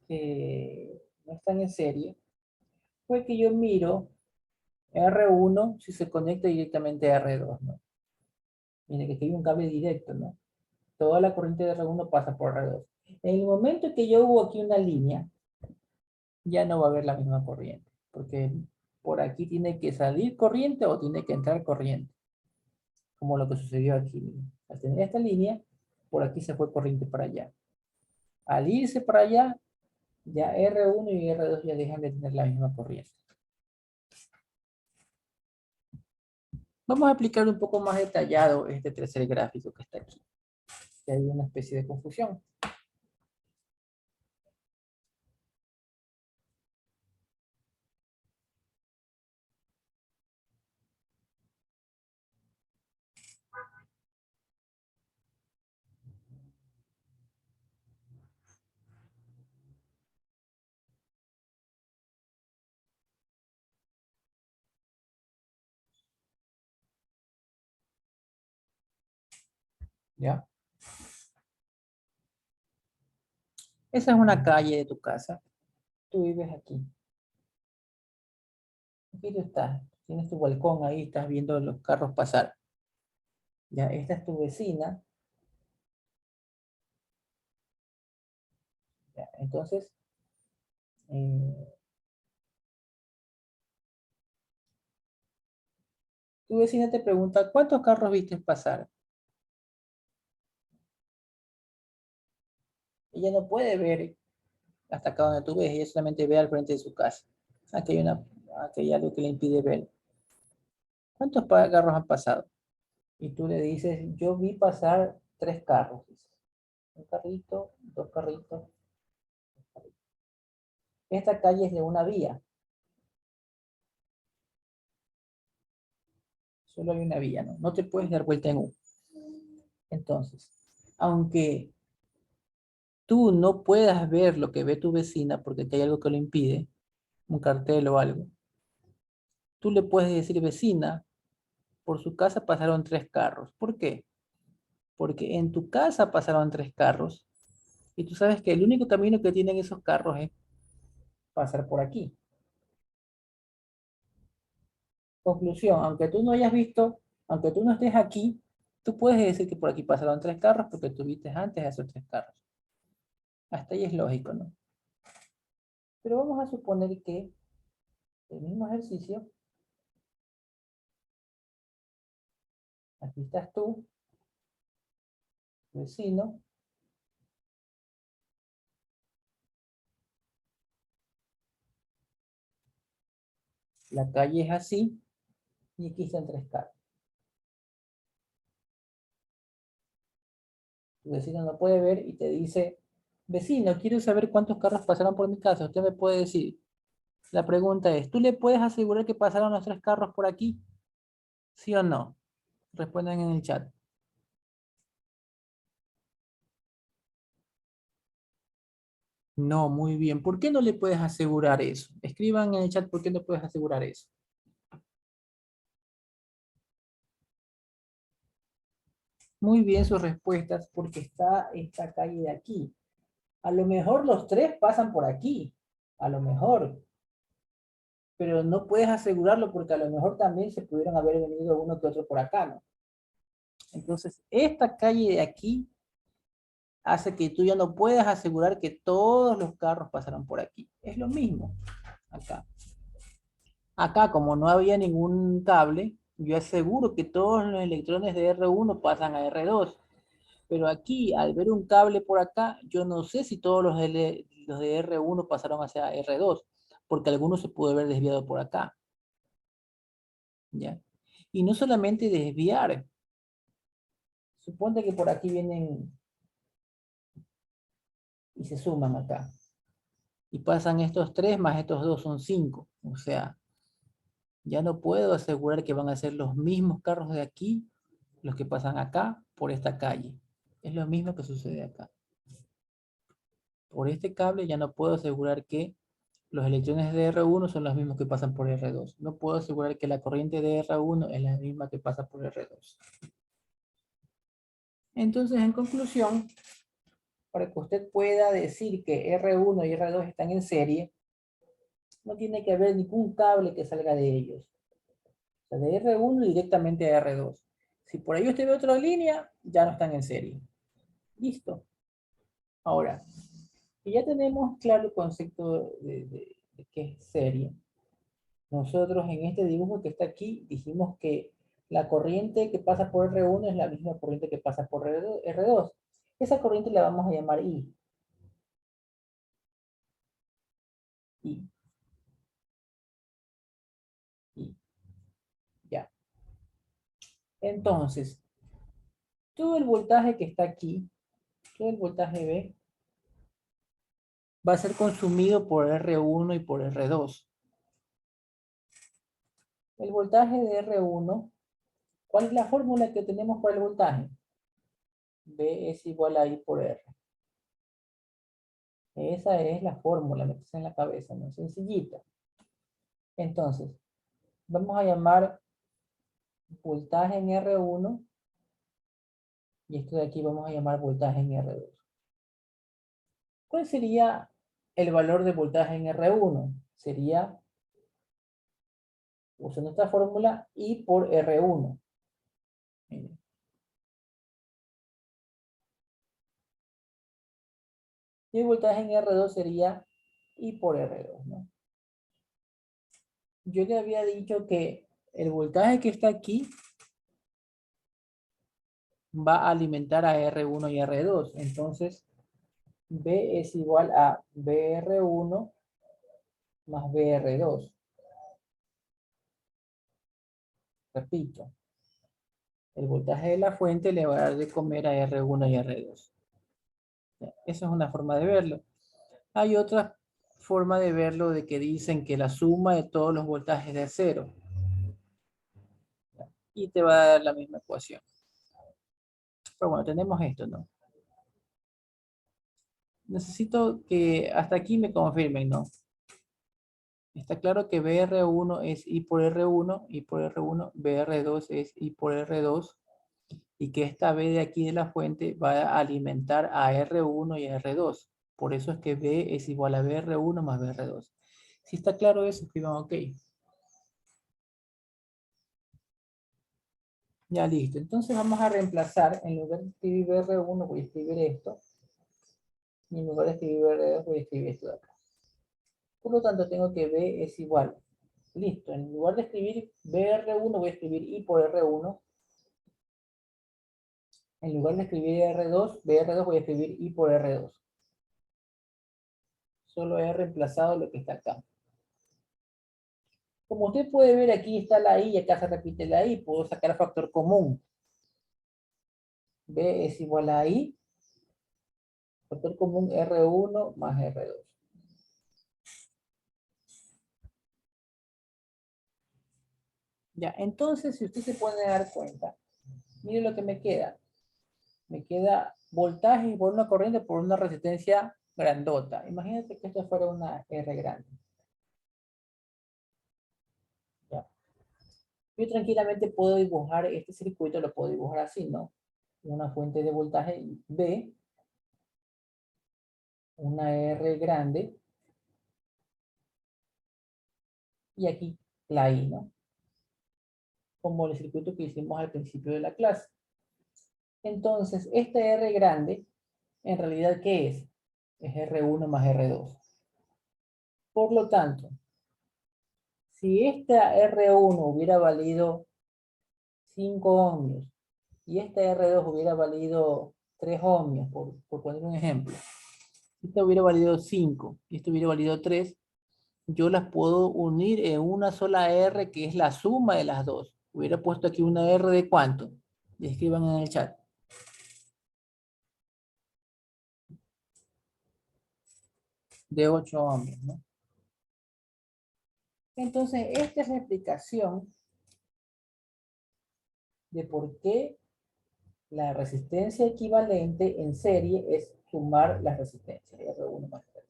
que no están en serie fue que yo miro R1 si se conecta directamente a R2, ¿no? Mire que aquí hay un cable directo, ¿no? Toda la corriente de R1 pasa por R2. En el momento que yo hubo aquí una línea, ya no va a haber la misma corriente, porque por aquí tiene que salir corriente o tiene que entrar corriente, como lo que sucedió aquí. Al tener esta línea, por aquí se fue corriente para allá. Al irse para allá, ya R1 y R2 ya dejan de tener la misma corriente. Vamos a aplicar un poco más detallado este tercer gráfico que está aquí, que hay una especie de confusión. ¿Ya? Esa es una calle de tu casa. Tú vives aquí. Aquí tú estás. Tienes tu balcón ahí, estás viendo los carros pasar. Ya, esta es tu vecina. Ya, entonces, eh, tu vecina te pregunta, ¿cuántos carros viste pasar? Ella no puede ver hasta acá donde tú ves, ella solamente ve al frente de su casa. Aquí hay algo que le impide ver. ¿Cuántos carros han pasado? Y tú le dices, yo vi pasar 3 carros. Dices. Un carrito, 2 carritos. Esta calle es de una vía. Solo hay una vía, ¿no? No te puedes dar vuelta en U. Entonces, aunque tú no puedas ver lo que ve tu vecina porque te hay algo que lo impide, un cartel o algo, tú le puedes decir, vecina, por su casa pasaron 3 carros. ¿Por qué? Porque en tu casa pasaron 3 carros y tú sabes que el único camino que tienen esos carros es pasar por aquí. Conclusión, aunque tú no estés aquí, tú puedes decir que por aquí pasaron 3 carros porque tú viste antes a esos 3 carros. Hasta ahí es lógico, ¿no? Pero vamos a suponer que el mismo ejercicio, aquí estás tú, vecino, la calle es así y aquí están 3 carros. Tu vecino no puede ver y te dice, vecino, quiero saber cuántos carros pasaron por mi casa. Usted me puede decir. La pregunta es, ¿tú le puedes asegurar que pasaron los 3 carros por aquí? ¿Sí o no? Respondan en el chat. No, muy bien. ¿Por qué no le puedes asegurar eso? Escriban en el chat por qué no puedes asegurar eso. Muy bien sus respuestas porque está esta calle de aquí. A lo mejor los 3 pasan por aquí. A lo mejor. Pero no puedes asegurarlo porque a lo mejor también se pudieron haber venido uno que otro por acá, ¿no? Entonces, esta calle de aquí hace que tú ya no puedas asegurar que todos los carros pasaron por aquí. Es lo mismo acá. Acá, como no había ningún cable, yo aseguro que todos los electrones de R1 pasan a R2. Pero aquí, al ver un cable por acá, yo no sé si todos los de R1 pasaron hacia R2, porque algunos se pudo haber desviado por acá. ¿Ya? Y no solamente desviar. Suponte que por aquí vienen y se suman acá. Y pasan estos 3 más estos 2 son 5. O sea, ya no puedo asegurar que van a ser los mismos carros de aquí los que pasan acá por esta calle. Es lo mismo que sucede acá. Por este cable ya no puedo asegurar que los electrones de R1 son los mismos que pasan por R2. No puedo asegurar que la corriente de R1 es la misma que pasa por R2. Entonces, en conclusión, para que usted pueda decir que R1 y R2 están en serie, no tiene que haber ningún cable que salga de ellos. O sea, de R1 directamente a R2. Si por ahí usted ve otra línea, ya no están en serie. Listo. Ahora, y ya tenemos claro el concepto de qué es serie. Nosotros en este dibujo que está aquí dijimos que la corriente que pasa por R1 es la misma corriente que pasa por R2. Esa corriente la vamos a llamar I. I. I. Ya. Entonces, todo el voltaje que está aquí, todo el voltaje B, va a ser consumido por R1 y por R2. El voltaje de R1, ¿cuál es la fórmula que tenemos para el voltaje? B es igual a I por R. Esa es la fórmula, metes en la cabeza, ¿no? Sencillita. Entonces, vamos a llamar voltaje en R1 y esto de aquí vamos a llamar voltaje en R2. ¿Cuál sería el valor de voltaje en R1? Sería, usando esta fórmula, I por R1. Miren. Y el voltaje en R2 sería I por R2, ¿no? Yo le había dicho que el voltaje que está aquí va a alimentar a R1 y R2. Entonces, B es igual a BR1 más BR2. Repito, el voltaje de la fuente le va a dar de comer a R1 y R2. Esa es una forma de verlo. Hay otra forma de verlo de que dicen que la suma de todos los voltajes es cero. Y te va a dar la misma ecuación. Pero bueno, tenemos esto, ¿no? Necesito que hasta aquí me confirmen, ¿no? Está claro que BR1 es I por R1, I por R1, BR2 es I por R2, y que esta B de aquí de la fuente va a alimentar a R1 y a R2. Por eso es que B es igual a BR1 más BR2. Si está claro eso, escriban OK. Ya listo. Entonces vamos a reemplazar, en lugar de escribir BR1 voy a escribir esto, y en lugar de escribir BR2 voy a escribir esto de acá. Por lo tanto tengo que B es igual. Listo. En lugar de escribir BR1 voy a escribir I por R1. En lugar de escribir R2, BR2 voy a escribir I por R2. Solo he reemplazado lo que está acá. Como usted puede ver, aquí está la I y acá se repite la I. Puedo sacar factor común. B es igual a I. Factor común R1 más R2. Ya, entonces, si usted se puede dar cuenta, mire lo que me queda. Me queda voltaje por una corriente por una resistencia grandota. Imagínate que esto fuera una R grande. ¿Ya? Yo tranquilamente puedo dibujar este circuito, lo puedo dibujar así, ¿no? Una fuente de voltaje B, una R grande, y aquí la I, ¿no? Como el circuito que hicimos al principio de la clase. Entonces, esta R grande, en realidad, ¿qué es? Es R1 más R2. Por lo tanto, si esta R1 hubiera valido 5 ohmios y esta R2 hubiera valido 3 ohmios, por poner un ejemplo, esta hubiera valido 5 y esta hubiera valido 3, yo las puedo unir en una sola R que es la suma de las dos. Hubiera puesto aquí una R de ¿cuánto? Y escriban en el chat. De 8 ohmios, ¿no? Entonces, esta es la explicación de por qué la resistencia equivalente en serie es sumar las resistencias, R1 más R2.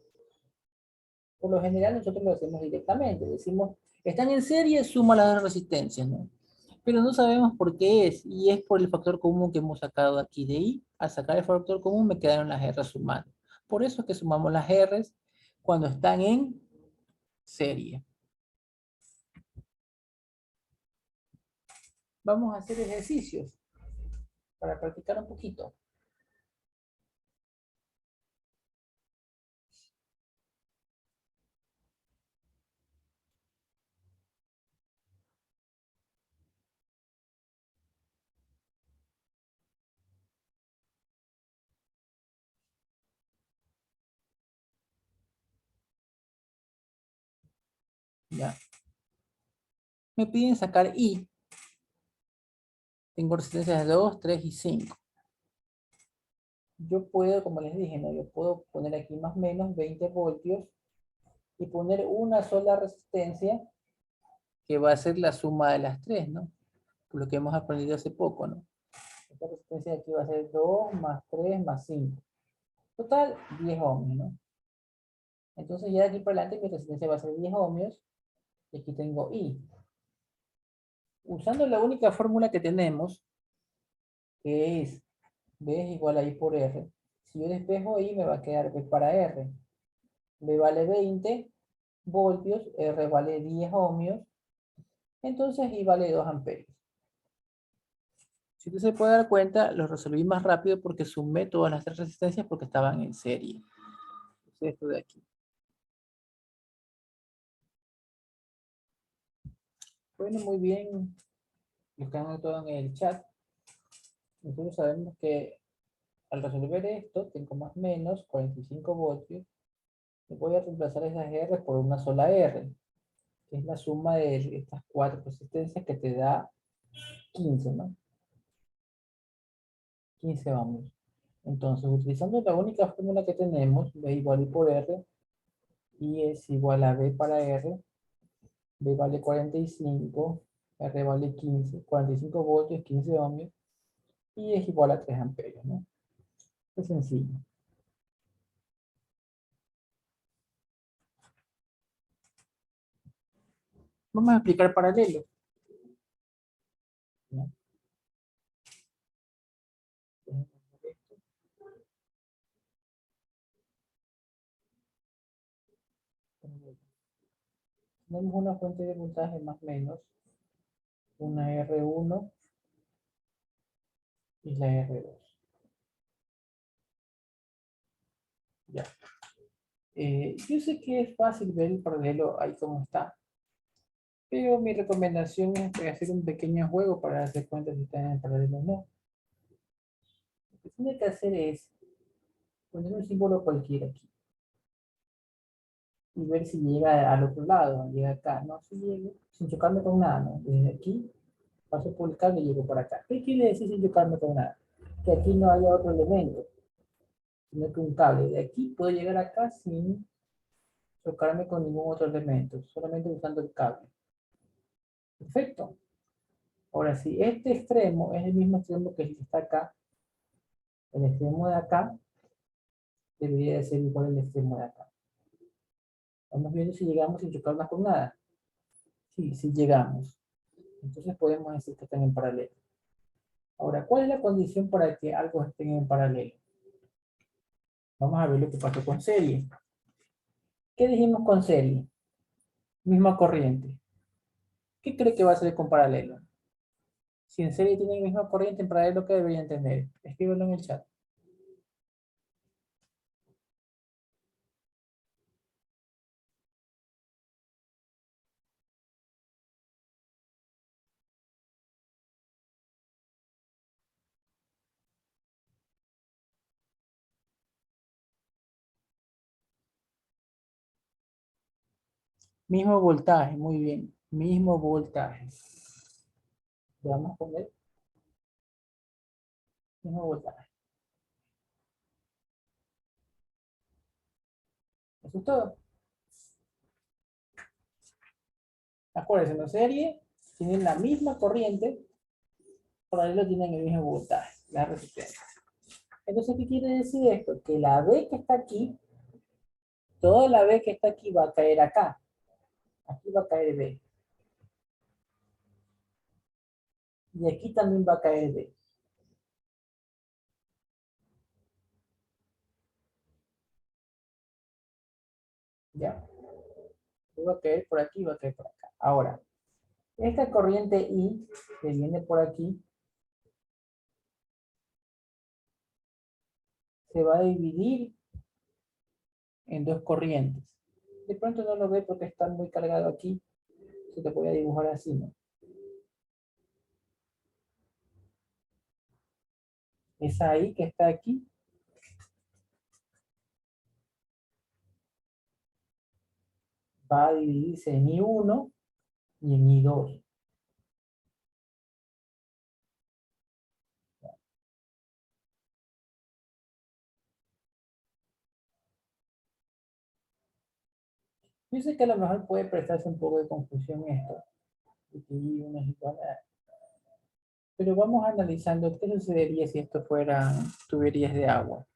Por lo general nosotros lo hacemos directamente, decimos, están en serie, suma las resistencias, ¿no? Pero no sabemos por qué es, y es por el factor común que hemos sacado aquí de I. Al sacar el factor común me quedaron las R sumando. Por eso es que sumamos las R cuando están en serie. Vamos a hacer ejercicios para practicar un poquito. Ya. Me piden sacar I. Tengo resistencias de 2, 3 y 5. Yo puedo, como les dije, ¿no? Yo puedo poner aquí más o menos 20 voltios y poner una sola resistencia que va a ser la suma de las tres, ¿no? Por lo que hemos aprendido hace poco, ¿no? Esta resistencia de aquí va a ser 2 más 3 más 5. Total, 10 ohmios, ¿no? Entonces ya de aquí para adelante mi resistencia va a ser 10 ohmios y aquí tengo I. Usando la única fórmula que tenemos, que es B es igual a I por R. Si yo despejo I me va a quedar B para R. B vale 20 voltios, R vale 10 ohmios, entonces I vale 2 amperios. Si usted se puede dar cuenta, lo resolví más rápido porque sumé todas las tres resistencias porque estaban en serie. esto de aquí. Bueno, muy bien. Los que han anotado en el chat. Nosotros sabemos que al resolver esto, tengo más o menos 45 voltios. Y voy a reemplazar esas R por una sola R, que es la suma de estas cuatro resistencias que te da 15, ¿no? 15 ohms. Entonces, utilizando la única fórmula que tenemos, B igual I por R, I es igual a B para R, B vale 45, R vale 15, 45 voltios, 15 ohms, y es igual a 3 amperios, ¿no? Es sencillo. Vamos a aplicar paralelo, ¿no? Tenemos una fuente de voltaje más o menos, una R1 y la R2. Ya. Yo sé que es fácil ver el paralelo ahí como está, pero mi recomendación es hacer un pequeño juego para darse cuenta si están en paralelo o no. Lo que tiene que hacer es poner un símbolo cualquiera aquí y ver si llega al otro lado, llega acá, no, si llega, sin chocarme con nada, ¿no? Desde aquí paso por el cable y llego por acá. ¿Qué quiere decir sin chocarme con nada? Que aquí no haya otro elemento, sino que un cable de aquí puede llegar acá sin chocarme con ningún otro elemento, solamente usando el cable. Perfecto. Ahora, si este extremo es el mismo extremo que el que está acá, el extremo de acá debería de ser igual al extremo de acá. Vamos viendo si llegamos sin chocarnos con nada. Sí, sí llegamos. Entonces podemos decir que están en paralelo. Ahora, ¿cuál es la condición para que algo esté en paralelo? Vamos a ver lo que pasó con serie. ¿Qué dijimos con serie? Misma corriente. ¿Qué cree que va a ser con paralelo? Si en serie tienen misma corriente, en paralelo, ¿qué deberían tener? Escríbelo en el chat. Mismo voltaje, muy bien. Mismo voltaje. Le vamos a poner mismo voltaje. Eso es todo. Acuérdense, en la serie tienen la misma corriente, paralelo tienen el mismo voltaje, la resistencia. Entonces, ¿qué quiere decir esto? Que la B que está aquí, toda la B que está aquí va a caer acá. Aquí va a caer B. Y aquí también va a caer B. ¿Ya? Va a caer por aquí y va a caer por acá. Ahora, esta corriente I que viene por aquí se va a dividir en dos corrientes. De pronto no lo ve porque está muy cargado aquí. Se te voy a dibujar así, ¿no? Esa I que está aquí va a dividirse en I1 y en I2. Yo sé que a lo mejor puede prestarse un poco de confusión esto, de que I1 es igual a... Pero vamos analizando qué sucedería si esto fueran tuberías de agua.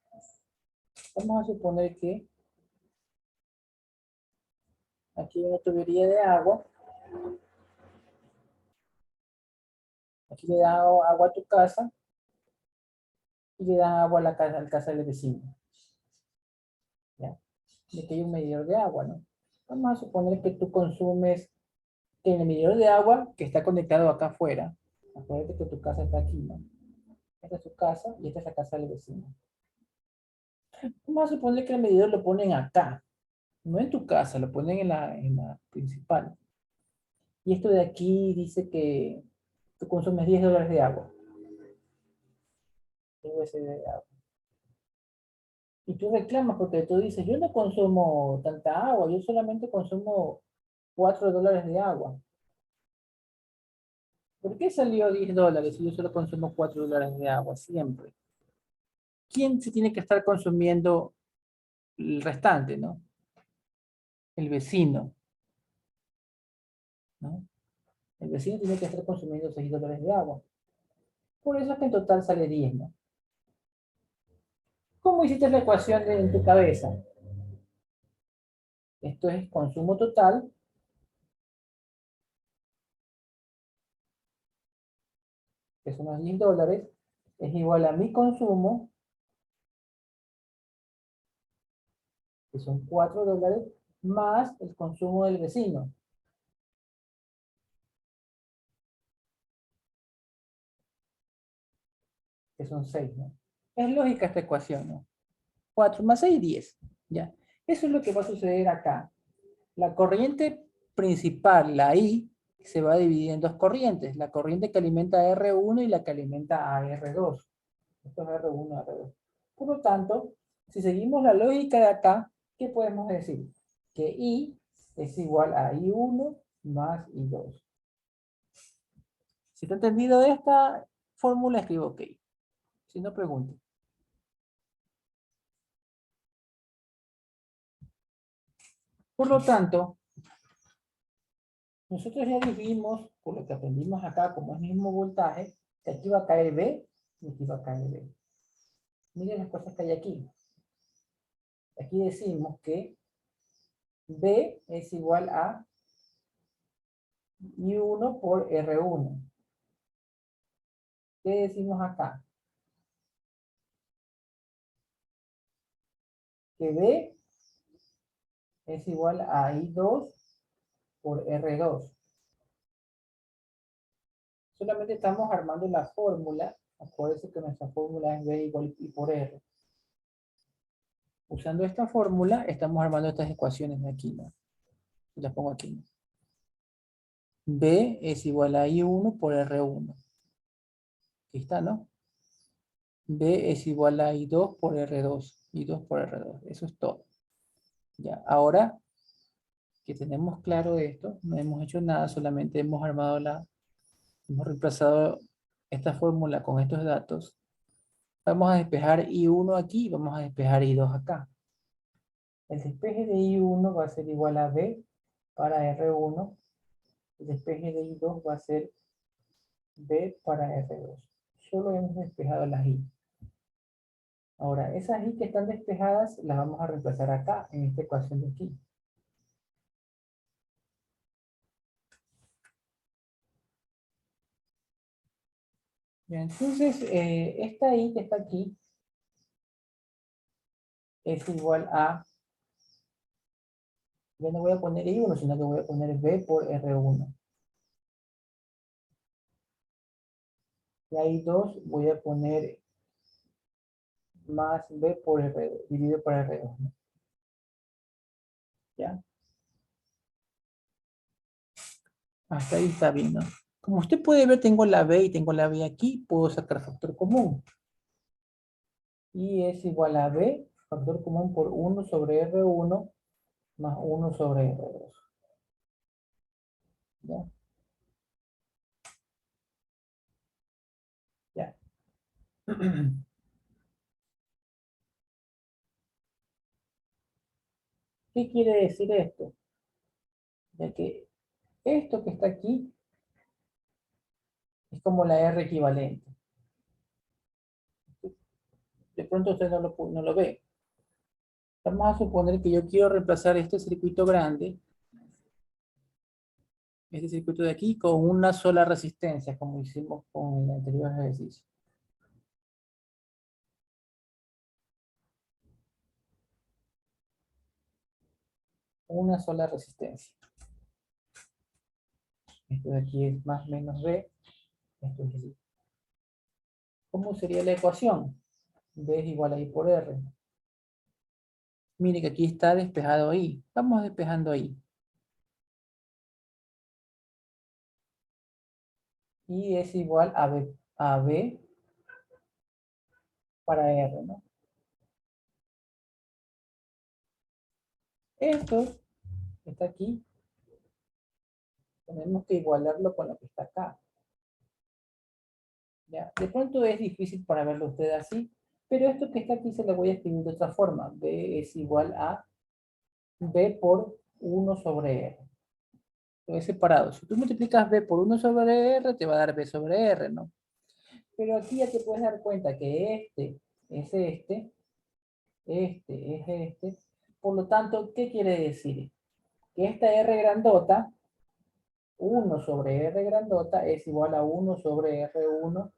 Vamos a suponer que aquí hay una tubería de agua. Aquí le dan agua a tu casa y le dan agua a la casa, al casa del vecino. ¿Ya? De que hay un medidor de agua, ¿no? Vamos a suponer que tú consumes, que en el medidor de agua que está conectado acá afuera, acuérdate que tu casa está aquí, ¿no? Esta es tu casa y esta es la casa del vecino. Vamos a suponer que el medidor lo ponen acá, no en tu casa, lo ponen en la principal. Y esto de aquí dice que tú consumes $10 de agua. de agua. Y tú reclamas porque tú dices, yo no consumo tanta agua, yo solamente consumo $4 de agua. ¿Por qué salió $10 si yo solo consumo $4 de agua siempre? ¿Quién se tiene que estar consumiendo el restante, no? El vecino, ¿no? El vecino tiene que estar consumiendo $6 de agua. Por eso es que en total sale 10, ¿no? ¿Cómo hiciste la ecuación en tu cabeza? Esto es consumo total, que son los $10, es igual a mi consumo, que son $4, más el consumo del vecino, que son 6, ¿no? Es lógica esta ecuación, ¿no? 4 más 6, 10. ¿Ya? Eso es lo que va a suceder acá. La corriente principal, la I, se va a dividir en dos corrientes. La corriente que alimenta a R1 y la que alimenta a R2. Esto es R1, R2. Por lo tanto, si seguimos la lógica de acá, ¿qué podemos decir? Que I es igual a I1 más I2. Si te ha entendido esta fórmula, escribo OK. Si no, pregunto. Por lo tanto, nosotros ya dijimos, por lo que aprendimos acá, como es mismo voltaje, que aquí va a caer B y aquí va a caer B. Miren las cosas que hay aquí. Aquí decimos que B es igual a I1 por R1. ¿Qué decimos acá? Que B es igual a I2 por R2. Solamente estamos armando la fórmula. Acuérdense que nuestra fórmula es B igual I por R. Usando esta fórmula, estamos armando estas ecuaciones de aquí, ¿no? Las pongo aquí, ¿no? B es igual a I1 por R1. Aquí está, ¿no? B es igual a I2 por R2. I2 por R2. Eso es todo. Ya, ahora que tenemos claro esto, no hemos hecho nada, solamente hemos armado hemos reemplazado esta fórmula con estos datos. Vamos a despejar I1 aquí y vamos a despejar I2 acá. El despeje de I1 va a ser igual a B para R1. El despeje de I2 va a ser B para R2. Solo hemos despejado las I. Ahora, esas I que están despejadas las vamos a reemplazar acá, en esta ecuación de aquí. Ya, entonces, esta I que está aquí es igual a, ya no voy a poner I1, sino que voy a poner B por R1. Y ahí 2 voy a poner más B por R2, dividido por R2, ¿no? ¿Ya? Hasta ahí está bien, ¿no? Como usted puede ver, tengo la B y tengo la B aquí, puedo sacar factor común. Y es igual a B, factor común por 1 sobre R1 más 1 sobre R2. ¿Ya? Ya. ¿Qué quiere decir esto? Ya que esto que está aquí es como la R equivalente. De pronto usted no lo ve. Vamos a suponer que yo quiero reemplazar este circuito grande, este circuito de aquí, con una sola resistencia, como hicimos con el anterior ejercicio. Una sola resistencia. Esto de aquí es más menos B. Esto es así. ¿Cómo sería la ecuación? B es igual a I por R. Mire que aquí está despejado ahí. Vamos despejando ahí. Y es igual a B para R, ¿no? Esto que está aquí, tenemos que igualarlo con lo que está acá. ¿Ya? De pronto es difícil para verlo usted así, pero esto que está aquí se lo voy a escribir de otra forma. B es igual a B por 1 sobre R. Lo he separado. Si tú multiplicas B por 1 sobre R, te va a dar B sobre R, ¿no? Pero aquí ya te puedes dar cuenta que este es este es este. Por lo tanto, ¿qué quiere decir? Que esta R grandota, 1 sobre R grandota, es igual a 1 sobre R1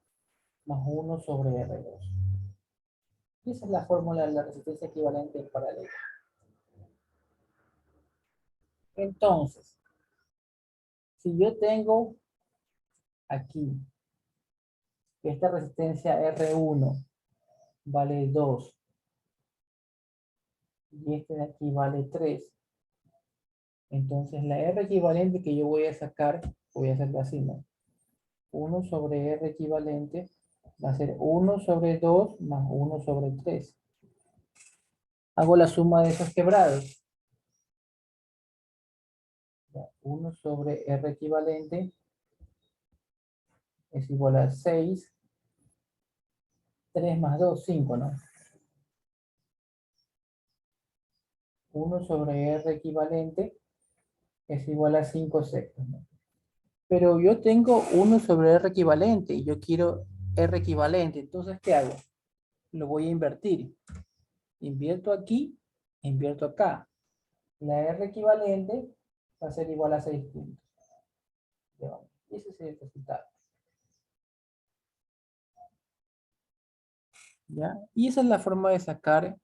más 1 sobre R2. Y esa es la fórmula de la resistencia equivalente en paralelo. Entonces, si yo tengo aquí que esta resistencia R1 vale 2 y este de aquí vale 3, entonces la R equivalente que yo voy a sacar, voy a hacerlo así, ¿no? 1 sobre R equivalente va a ser 1 sobre 2 más 1 sobre 3. Hago la suma de esos quebrados. 1 sobre R equivalente es igual a 6. 3 más 2, 5, ¿no? 1 sobre R equivalente es igual a 5 sextos, ¿no? Pero yo tengo 1 sobre R equivalente y yo quiero R equivalente. Entonces, ¿qué hago? Lo voy a invertir. Invierto aquí, invierto acá. La R equivalente va a ser igual a 6 puntos. Y ese es el resultado. ¿Ya? Y esa es la forma de sacar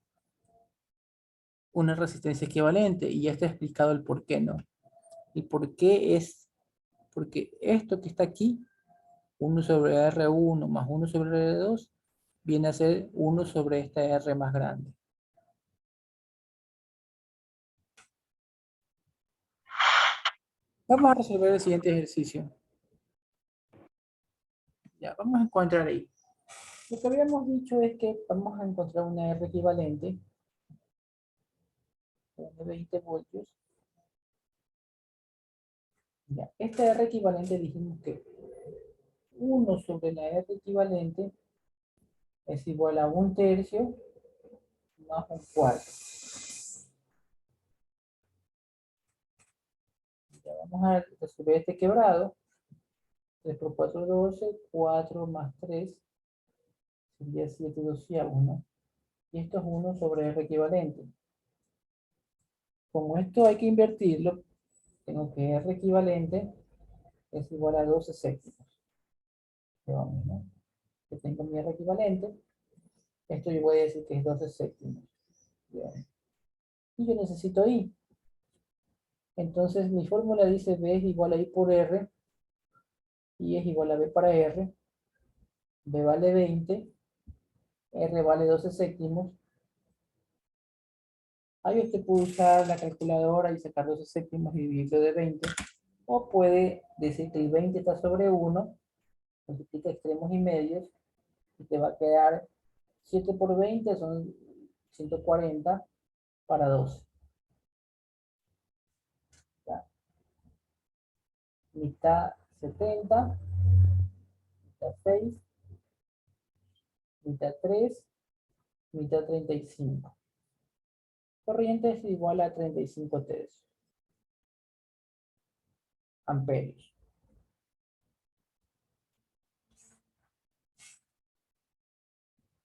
una resistencia equivalente. Y ya está explicado el por qué, ¿no? El por qué es, porque esto que está aquí, 1 sobre R1 más 1 sobre R2, viene a ser 1 sobre esta R más grande. Vamos a resolver el siguiente ejercicio. Ya, vamos a encontrar ahí. Lo que habíamos dicho es que vamos a encontrar una R equivalente de 20 voltios. Ya, esta R equivalente dijimos que 1 sobre la R equivalente es igual a 1/3 más 1/4. Ya vamos a resolver este quebrado. 3 por 4, 12. 4 más 3 sería 7 doceavos, ¿no? Y esto es 1 sobre R equivalente. Como esto hay que invertirlo, tengo que R equivalente es igual a 12 séptimos. Vamos, ¿no? Que tengo mi R equivalente. Esto yo voy a decir que es 12 séptimos. Bien. Y yo necesito I. Entonces mi fórmula dice B es igual a I por R. I es igual a B para R. B vale 20. R vale 12 séptimos. Ahí usted puede usar la calculadora y sacar 12 séptimos y dividirlo de 20. O puede decir que el 20 está sobre 1. Multiplica extremos y medios. Y te va a quedar 7 por 20 son 140 para 12. ¿Ya? Mitad 70, mitad 6, mitad 3, mitad 35. Corriente es igual a 35 tercios. Amperios.